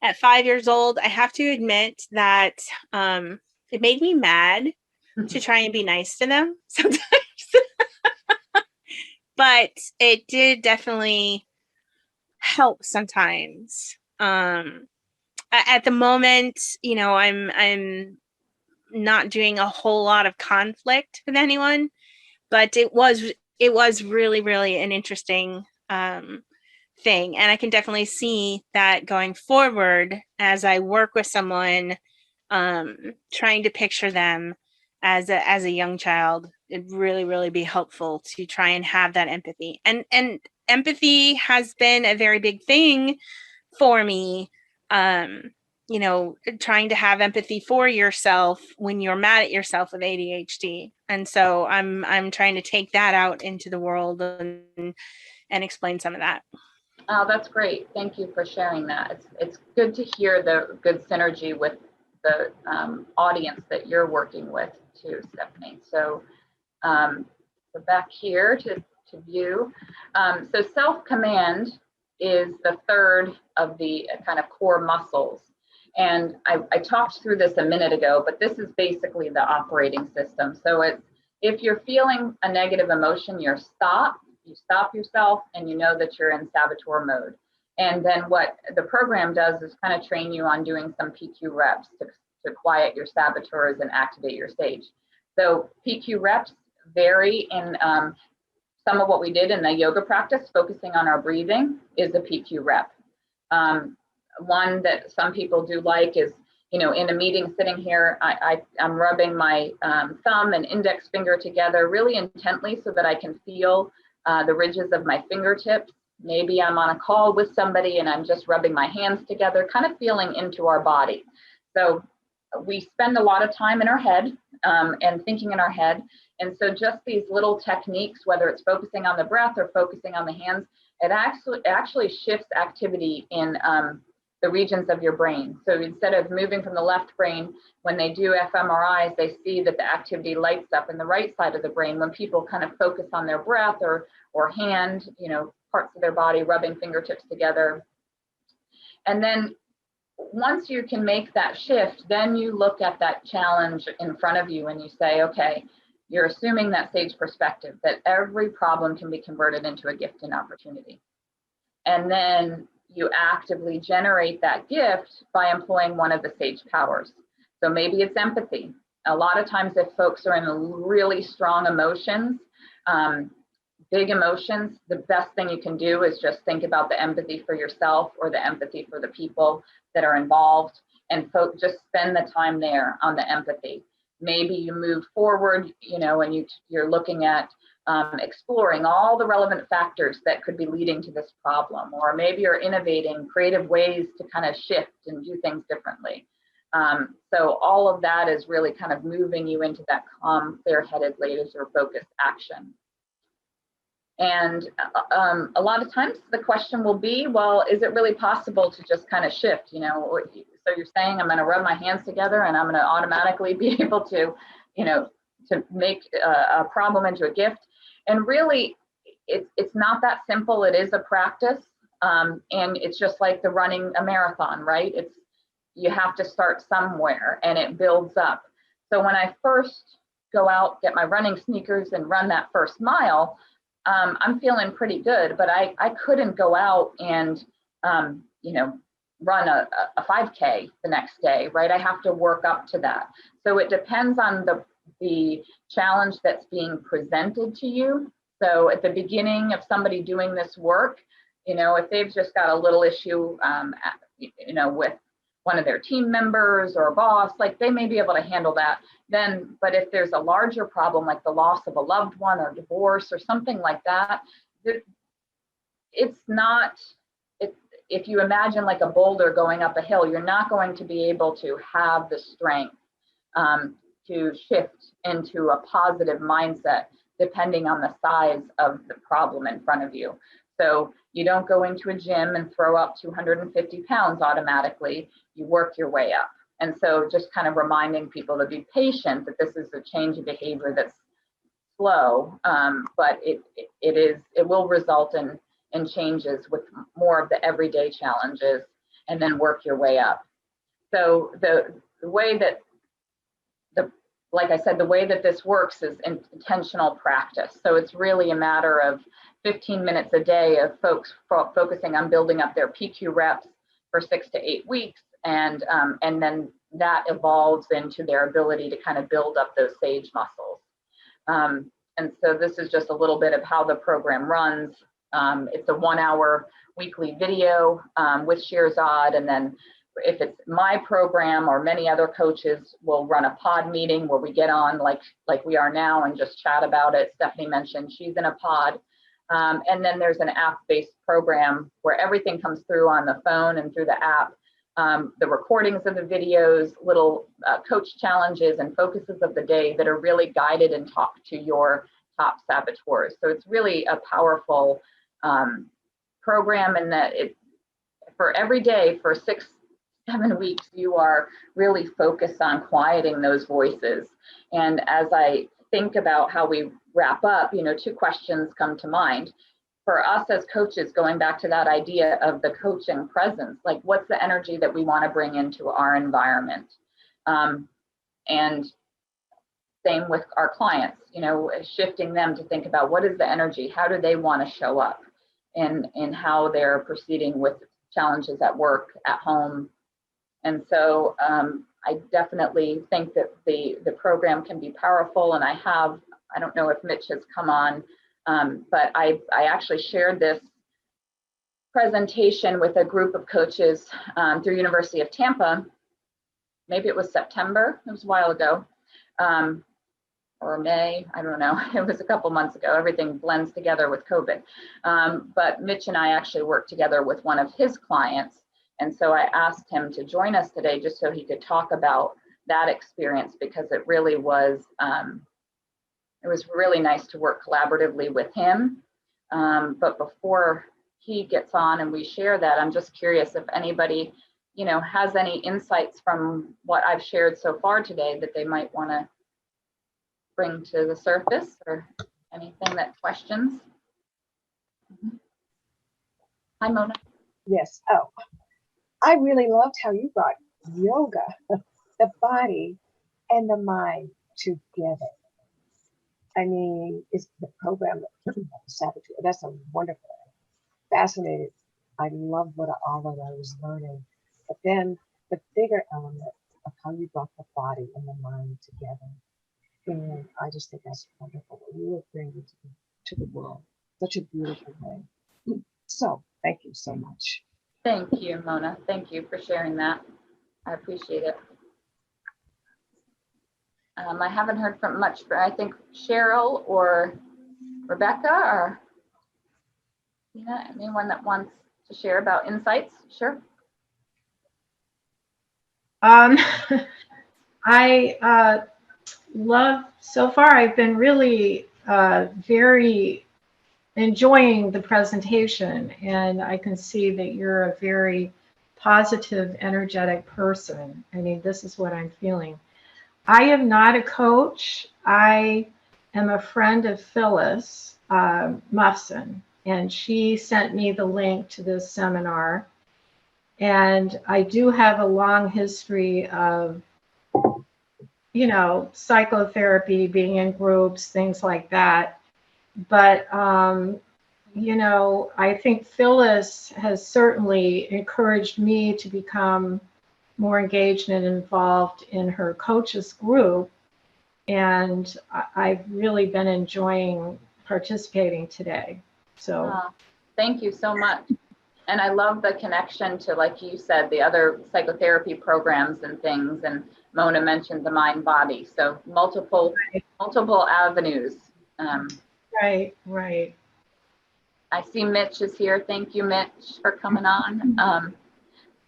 at 5 years old. I have to admit that it made me mad to try and be nice to them sometimes. But it did definitely help sometimes. At the moment, you know, I'm not doing a whole lot of conflict with anyone, but it was really, really an interesting thing. And I can definitely see that going forward as I work with someone, trying to picture them as a young child, it'd really, really be helpful to try and have that empathy. And empathy has been a very big thing for me. You know, trying to have empathy for yourself when you're mad at yourself with ADHD. And so I'm trying to take that out into the world and explain some of that. Oh, that's great. Thank you for sharing that. It's good to hear the good synergy with the audience that you're working with too, Stephanie. So we're back here to view. So self-command is the third of the kind of core muscles. And I talked through this a minute ago, but this is basically the operating system. So it's, if you're feeling a negative emotion, you stop yourself, and you know that you're in saboteur mode. And then what the program does is kind of train you on doing some PQ reps to quiet your saboteurs and activate your sage. So PQ reps vary in some of what we did in the yoga practice, focusing on our breathing, is a PQ rep. One that some people do like is, you know, in a meeting sitting here, I'm rubbing my thumb and index finger together really intently so that I can feel the ridges of my fingertips. Maybe I'm on a call with somebody and I'm just rubbing my hands together, kind of feeling into our body. So we spend a lot of time in our head and thinking in our head. And so just these little techniques, whether it's focusing on the breath or focusing on the hands, it actually shifts activity in the regions of your brain. So instead of moving from the left brain, when they do fMRIs, they see that the activity lights up in the right side of the brain when people kind of focus on their breath or hand, you know, parts of their body, rubbing fingertips together. And then once you can make that shift, then you look at that challenge in front of you and you say, okay, you're assuming that sage perspective, that every problem can be converted into a gift and opportunity. And then you actively generate that gift by employing one of the sage powers. So maybe it's empathy. A lot of times if folks are in really strong emotions, big emotions, the best thing you can do is just think about the empathy for yourself or the empathy for the people that are involved, and just spend the time there on the empathy. Maybe you move forward, you know, and you're looking at exploring all the relevant factors that could be leading to this problem, or maybe you're innovating creative ways to kind of shift and do things differently. So all of that is really kind of moving you into that calm, clear-headed, laser-focused action. And a lot of times the question will be, well, is it really possible to just kind of shift? You know, so you're saying I'm going to rub my hands together and I'm going to automatically be able to, you know, to make a problem into a gift. And really, it's not that simple. It is a practice, and it's just like the running a marathon, right? You have to start somewhere, and it builds up. So when I first go out, get my running sneakers and run that first mile, I'm feeling pretty good, but I couldn't go out and, you know, run a 5K the next day, right? I have to work up to that. So it depends on the challenge that's being presented to you. So at the beginning of somebody doing this work, you know, if they've just got a little issue, you know, with one of their team members or a boss, like they may be able to handle that then. But if there's a larger problem, like the loss of a loved one or divorce or something like that, it's not, if you imagine like a boulder going up a hill, you're not going to be able to have the strength to shift into a positive mindset depending on the size of the problem in front of you. So you don't go into a gym and throw up 250 pounds automatically, you work your way up. And so just kind of reminding people to be patient, that this is a change of behavior that's slow, but it will result in changes with more of the everyday challenges, and then work your way up. So the way that, like I said, the way that this works is intentional practice. So it's really a matter of 15 minutes a day of folks focusing on building up their PQ reps for 6 to 8 weeks. And then that evolves into their ability to kind of build up those sage muscles. And so this is just a little bit of how the program runs. It's a 1-hour weekly video with Shirzad, and then if it's my program or many other coaches, will run a pod meeting where we get on like we are now and just chat about it. Stephanie mentioned she's in a pod. And then there's an app-based program where everything comes through on the phone and through the app. The recordings of the videos, little coach challenges and focuses of the day that are really guided and talk to your top saboteurs. So it's really a powerful program, and that for every day for 6-7 weeks, you are really focused on quieting those voices. And as I think about how we wrap up, 2 questions come to mind. for us as coaches, going back to that idea of the coaching presence, like what's the energy that we want to bring into our environment? And same with our clients, you know, shifting them to think about what is the energy, how do they want to show up in how they're proceeding with challenges at work, at home. And so I definitely think that the program can be powerful. And I don't know if Mitch has come on, but I actually shared this presentation with a group of coaches through University of Tampa. Maybe it was September, it was a while ago, or May, I don't know. It was a couple months ago. Everything blends together with COVID. But Mitch and I actually worked together with one of his clients. And so I asked him to join us today just so he could talk about that experience, because it really was, it was really nice to work collaboratively with him. But before he gets on and we share that, I'm just curious if anybody, you know, has any insights from what I've shared so far today that they might want to bring to the surface, or anything that questions. Hi, Mona. Yes. Oh, I really loved how you brought yoga, the body and the mind together. I mean, it's the program that Savage. That's a wonderful, fascinated. I love all that I was learning. But then the bigger element of how you brought the body and the mind together. And I just think that's wonderful. What you are bringing to the world, such a beautiful way. So thank you so much. Thank you, Mona. Thank you for sharing that. I appreciate it. I haven't heard from much, but I think Cheryl or Rebecca or anyone that wants to share about insights, sure. I love, so far I've been really very enjoying the presentation, and I can see that you're a very positive, energetic person. I mean, this is what I'm feeling. I am not a coach. I am a friend of Phyllis Muffson, and she sent me the link to this seminar. And I do have a long history of, you know, psychotherapy, being in groups, things like that. But, you know, I think Phyllis has certainly encouraged me to become more engaged and involved in her coaches group. And I've really been enjoying participating today. So thank you so much. And I love the connection to, like you said, the other psychotherapy programs and things. And Mona mentioned the mind body. So multiple avenues. Right. I see Mitch is here. Thank you, Mitch, for coming on.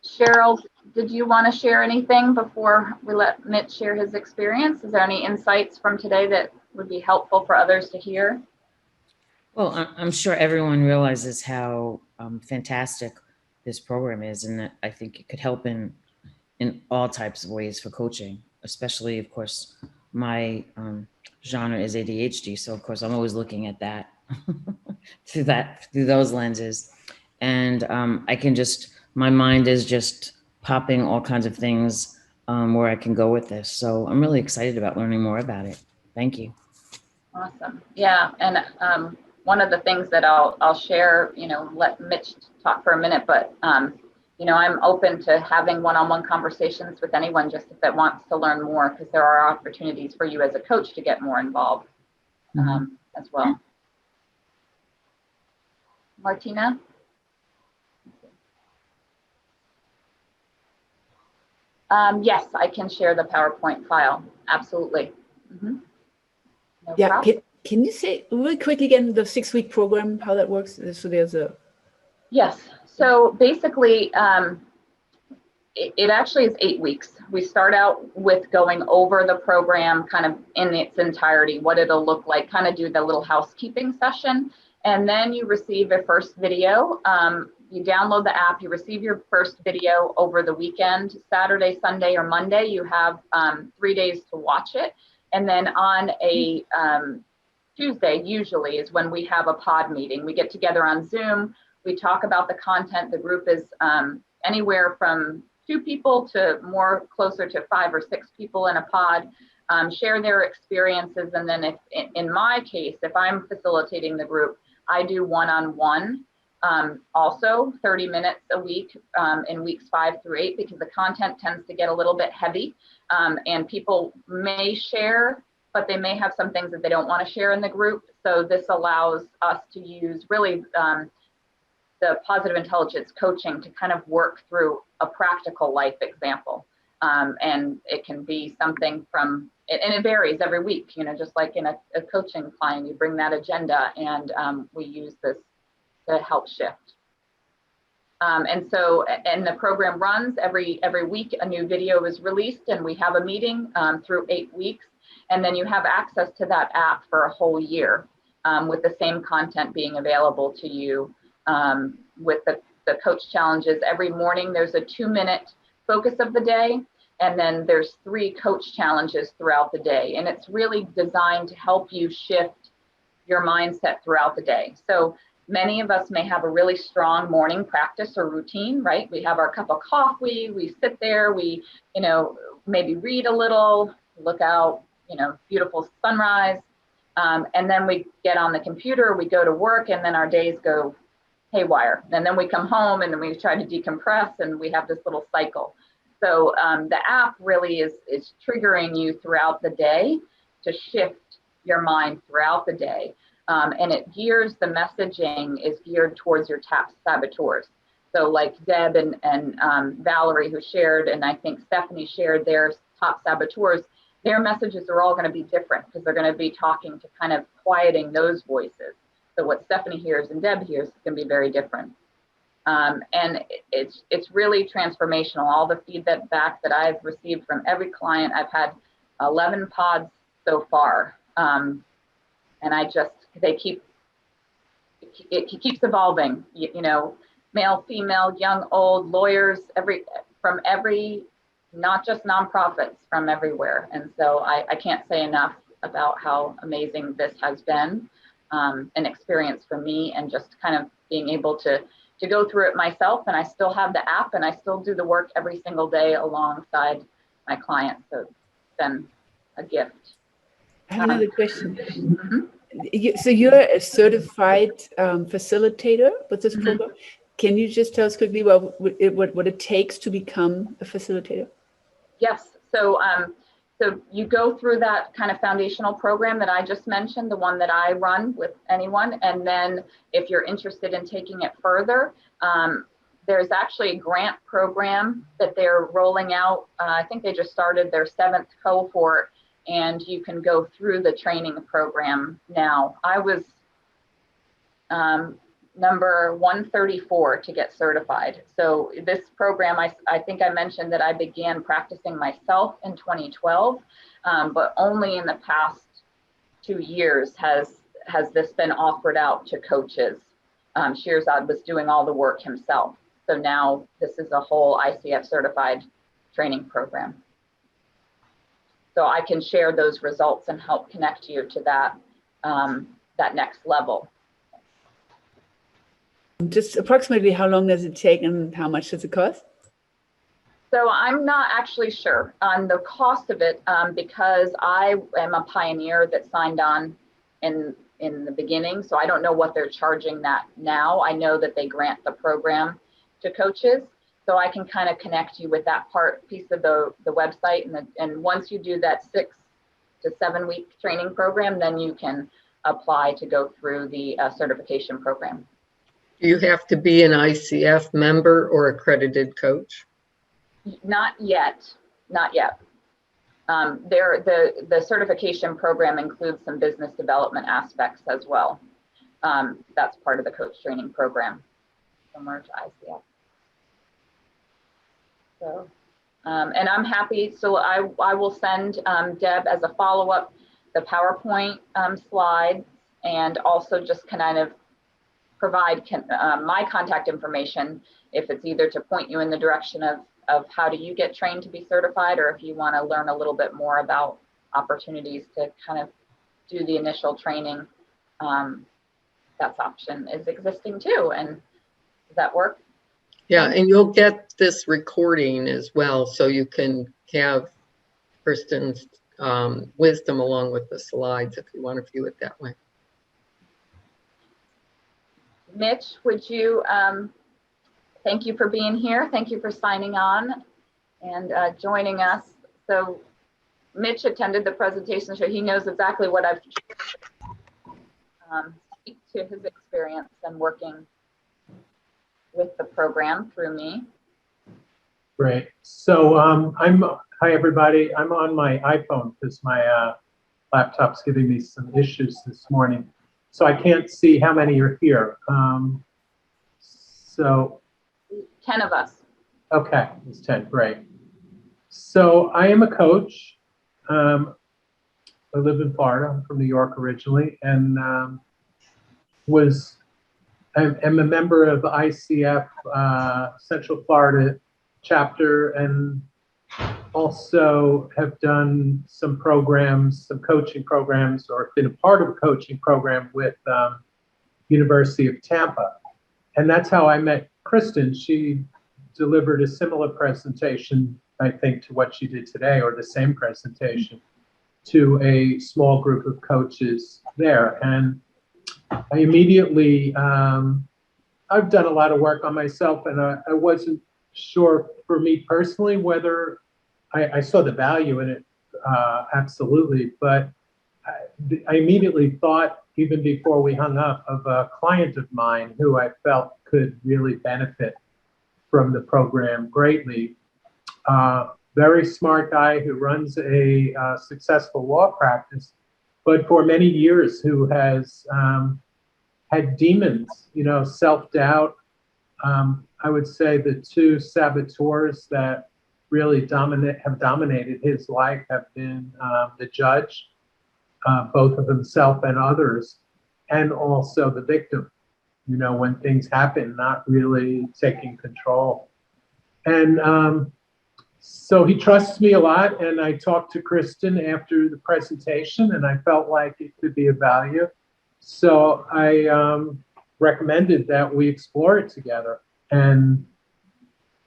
Cheryl, did you want to share anything before we let Mitch share his experience? Is there any insights from today that would be helpful for others to hear? Well, I'm sure everyone realizes how fantastic this program is, and that I think it could help in all types of ways for coaching, especially, of course, my genre is ADHD. So of course I'm always looking at that through those lenses. And I can my mind is just popping all kinds of things where I can go with this. So I'm really excited about learning more about it. Thank you. Awesome. Yeah. And one of the things that I'll share, you know, let Mitch talk for a minute, but you know, I'm open to having one-on-one conversations with anyone just if that wants to learn more, because there are opportunities for you as a coach to get more involved as well. Martina? Yes, I can share the PowerPoint file. Absolutely. No problem. Can you say really quickly again the 6-week program, how that works? So there's a... Yes. So basically, it actually is 8 weeks. We start out with going over the program kind of in its entirety, what it'll look like, kind of do the little housekeeping session. And then you receive a first video. You download the app, you receive your first video over the weekend, Saturday, Sunday, or Monday. You have 3 days to watch it. And then on a Tuesday usually is when we have a pod meeting. We get together on Zoom. We talk about the content. The group is anywhere from 2 people to more closer to 5 or 6 people in a pod, share their experiences. And then if in my case, if I'm facilitating the group, I do one-on-one, also 30 minutes a week in weeks 5 through 8, because the content tends to get a little bit heavy, and people may share, but they may have some things that they don't want to share in the group. So this allows us to use really the positive intelligence coaching to kind of work through a practical life example. And it can be something from, and it varies every week, you know, just like in a coaching client, you bring that agenda, and we use this to help shift. And the program runs every week. A new video is released, and we have a meeting through 8 weeks. And then you have access to that app for a whole year, with the same content being available to you, with the coach challenges. Every morning there's a 2-minute focus of the day, and then there's 3 coach challenges throughout the day. And it's really designed to help you shift your mindset throughout the day. So many of us may have a really strong morning practice or routine, right? We have our cup of coffee, we sit there, we, you know, maybe read a little, look out, you know, beautiful sunrise. And then we get on the computer, we go to work, and then our days go haywire. And then we come home and then we try to decompress, and we have this little cycle. So the app really is triggering you throughout the day to shift your mind throughout the day. And it gears, the messaging is geared towards your top saboteurs. So like Deb and Valerie, who shared, and I think Stephanie shared their top saboteurs, their messages are all going to be different, because they're going to be talking to kind of quieting those voices. So what Stephanie hears and Deb hears is going to be very different. And it's really transformational. All the feedback that I've received from every client, I've had 11 pods so far. And it keeps evolving, you know, male, female, young, old, lawyers, from every, not just nonprofits, from everywhere. And so I can't say enough about how amazing this has been, an experience for me, and just kind of being able to go through it myself. And I still have the app, and I still do the work every single day alongside my clients. So it's been a gift. I have another question. Mhm. So you're a certified facilitator with this program. Can you just tell us quickly what it takes to become a facilitator? Yes. So you go through that kind of foundational program that I just mentioned, the one that I run with anyone. And then if you're interested in taking it further, there's actually a grant program that they're rolling out. I think they just started their 7th cohort, and you can go through the training program now. I was number 134 to get certified. So this program, I think I mentioned that I began practicing myself in 2012, but only in the past 2 years has this been offered out to coaches. Shirzad was doing all the work himself. So now this is a whole ICF certified training program. So I can share those results and help connect you to that next level. Just approximately how long does it take and how much does it cost? So I'm not actually sure on the cost of it, because I am a pioneer that signed on in the beginning. So I don't know what they're charging that now. I know that they grant the program to coaches. So I can kind of connect you with that piece of the website. And once you do that 6 to 7 week training program, then you can apply to go through the certification program. Do you have to be an ICF member or accredited coach? Not yet, not yet. The certification program includes some business development aspects as well. That's part of the coach training program, similar to ICF. So, and I'm happy, so I will send Deb as a follow-up the PowerPoint slides, and also just kind of provide my contact information, if it's either to point you in the direction of how do you get trained to be certified, or if you want to learn a little bit more about opportunities to kind of do the initial training, that's option is existing too. And does that work? Yeah, and you'll get this recording as well, so you can have Kristen's wisdom along with the slides if you want to view it that way. Mitch, would you, thank you for being here. Thank you for signing on and joining us. So Mitch attended the presentation, so he knows exactly what I've speak to his experience and working with the program through me. Great. So hi everybody. I'm on my iPhone because my laptop's giving me some issues this morning. So I can't see how many are here. So 10 of us. Okay, it's 10, great. So I am a coach. I live in Florida. I'm from New York originally, and I'm a member of the ICF Central Florida chapter, and also have done some programs, some coaching programs, or been a part of a coaching program with University of Tampa. And that's how I met Kristen. She delivered a similar presentation, I think, to what she did today, or the same presentation, to a small group of coaches there. And I immediately, I've done a lot of work on myself, and I wasn't sure for me personally whether I saw the value in it, absolutely. But I immediately thought, even before we hung up, of a client of mine who I felt could really benefit from the program greatly. Very smart guy who runs a successful law practice, but for many years who has had demons, self-doubt. I would say the two saboteurs that really have dominated his life have been the judge, both of himself and others, and also the victim, when things happen, not really taking control. And so he trusts me a lot, and I talked to Kristen after the presentation, and I felt like it could be of value. So I recommended that we explore it together. And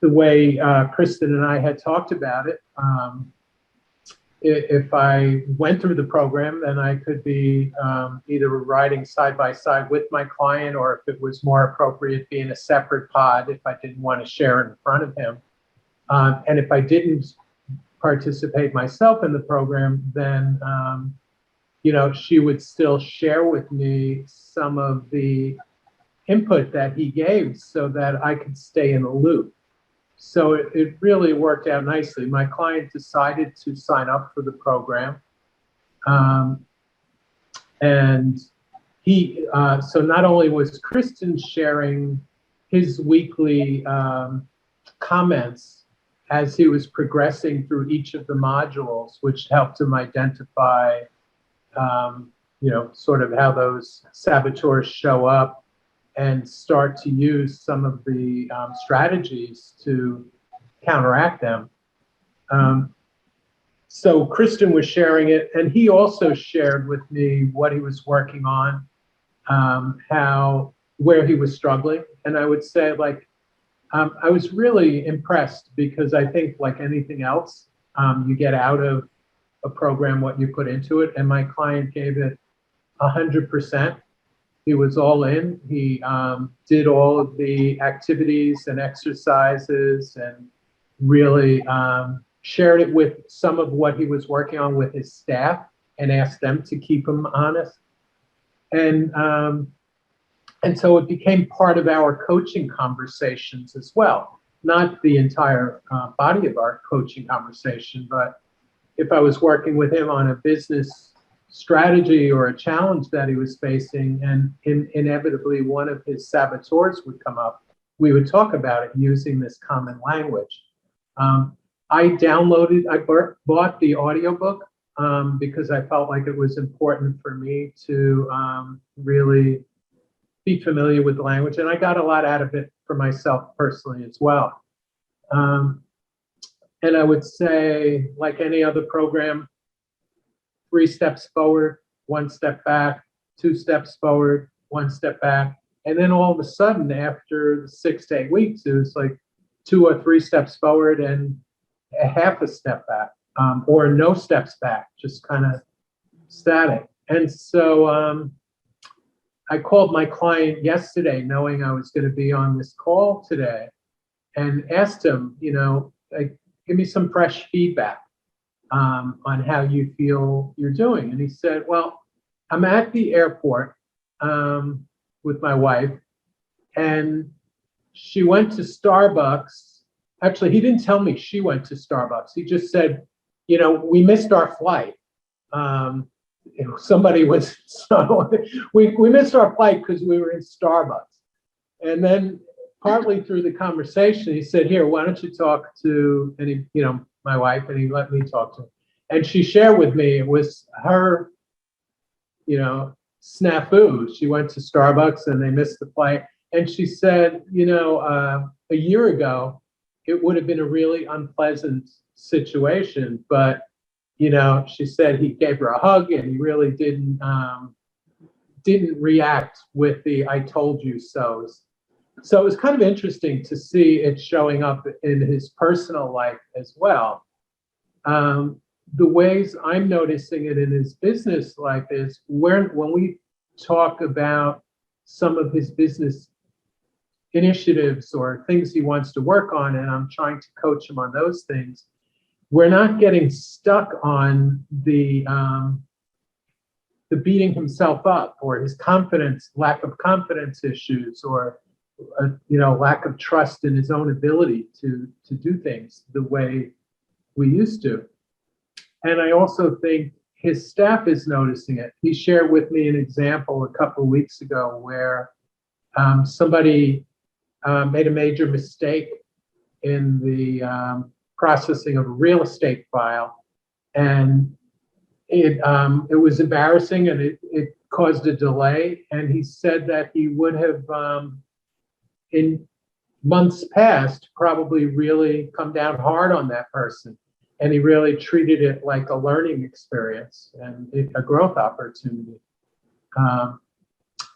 the way Kristen and I had talked about it, if I went through the program, then I could be either riding side by side with my client, or if it was more appropriate, be in a separate pod if I didn't want to share in front of him. And if I didn't participate myself in the program, then she would still share with me some of the input that he gave so that I could stay in the loop. So it really worked out nicely. My client decided to sign up for the program. And so not only was Kristen sharing his weekly comments as he was progressing through each of the modules, which helped him identify, sort of how those saboteurs show up, and start to use some of the strategies to counteract them. So Kristen was sharing it, and he also shared with me what he was working on, where he was struggling. And I would say, I was really impressed, because I think, like anything else, you get out of a program what you put into it, and my client gave it 100%. He was all in. He did all of the activities and exercises, and really shared it with some of what he was working on with his staff, and asked them to keep him honest. And so it became part of our coaching conversations as well. Not the entire body of our coaching conversation, but if I was working with him on a business strategy or a challenge that he was facing, and inevitably one of his saboteurs would come up, we would talk about it using this common language. I bought the audiobook because I felt like it was important for me to really be familiar with the language, and I got a lot out of it for myself personally as well. And I would say, like any other program, 3 steps forward, one step back, 2 steps forward, 1 step back. And then all of a sudden, after 6 to 8 weeks, it was like 2 or 3 steps forward and a half a step back, or no steps back, just kind of static. And so I called my client yesterday knowing I was going to be on this call today and asked him, give me some fresh feedback on how you feel you're doing. And he said, well, I'm at the airport with my wife, and she went to Starbucks. Actually, he didn't tell me she went to Starbucks. He just said, we missed our flight. Somebody was, so we missed our flight because we were in Starbucks. And then partly through the conversation, he said, here, why don't you talk to my wife, and he let me talk to her. And she shared with me, it was her, snafu. She went to Starbucks and they missed the flight. And she said, a year ago, it would have been a really unpleasant situation, but she said he gave her a hug and he really didn't react with the "I told you so's." So it was kind of interesting to see it showing up in his personal life as well. The ways I'm noticing it in his business life is when we talk about some of his business initiatives or things he wants to work on, and I'm trying to coach him on those things, we're not getting stuck on the beating himself up or his lack of confidence issues, or lack of trust in his own ability to do things the way we used to. And I also think his staff is noticing it. He shared with me an example a couple of weeks ago where somebody made a major mistake in the processing of a real estate file, and it was embarrassing, and it caused a delay. And he said that he would have, in months past, probably really come down hard on that person, and he really treated it like a learning experience and a growth opportunity.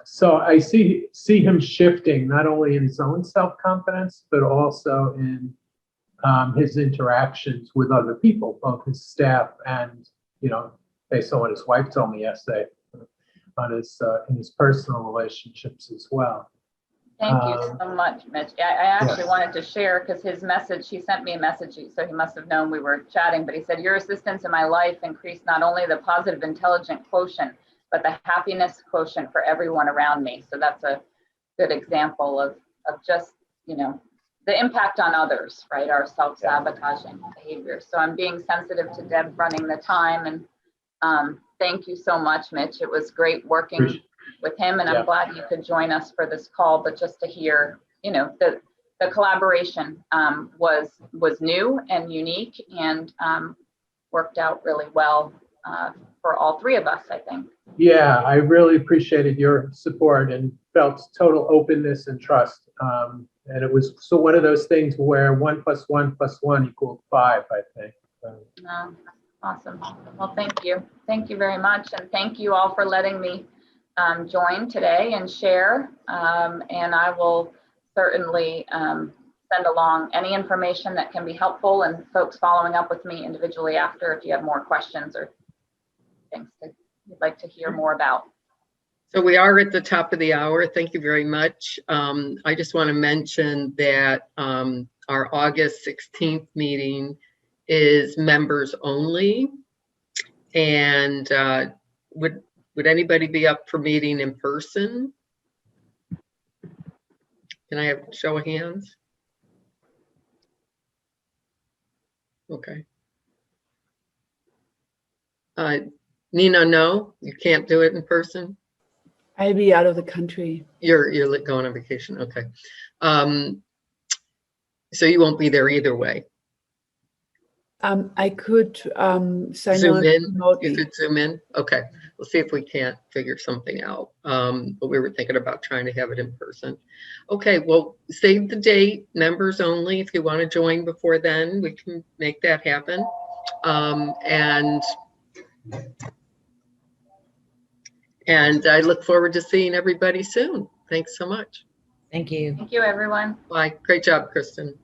So I see him shifting not only in his own self-confidence, but also in his interactions with other people, both his staff and, based on what his wife told me yesterday, in his personal relationships as well. Thank you so much, Mitch. I actually wanted to share, because his message, he sent me a message, so he must have known we were chatting, but he said, your assistance in my life increased not only the positive intelligent quotient, but the happiness quotient for everyone around me. So that's a good example of just, the impact on others, right? Our self-sabotaging behavior. So I'm being sensitive to Deb running the time, and thank you so much, Mitch. It was great working with him, and I'm glad you could join us for this call. But just to hear, the collaboration was new and unique, and worked out really well for all three of us, I think. Yeah, I really appreciated your support and felt total openness and trust. And it was one of those things where 1 + 1 + 1 = 5, I think. Awesome. Well, thank you. Thank you very much. And thank you all for letting me join today and share. And I will certainly send along any information that can be helpful, and folks following up with me individually after if you have more questions or things that you'd like to hear more about. So we are at the top of the hour. Thank you very much. I just want to mention that our August 16th meeting is members only. And would anybody be up for meeting in person? Can I have a show of hands? Okay. Nina, no, you can't do it in person? I'll be out of the country. You're going on vacation, okay. So you won't be there either way. I could sign Zoom on in. remotely. You could Zoom in. Okay, we'll see if we can't figure something out. But we were thinking about trying to have it in person. Okay, well, save the date, members only. If you want to join before then, we can make that happen. And And I look forward to seeing everybody soon. Thanks so much. Thank you. Thank you, everyone. Bye. Great job, Kristen.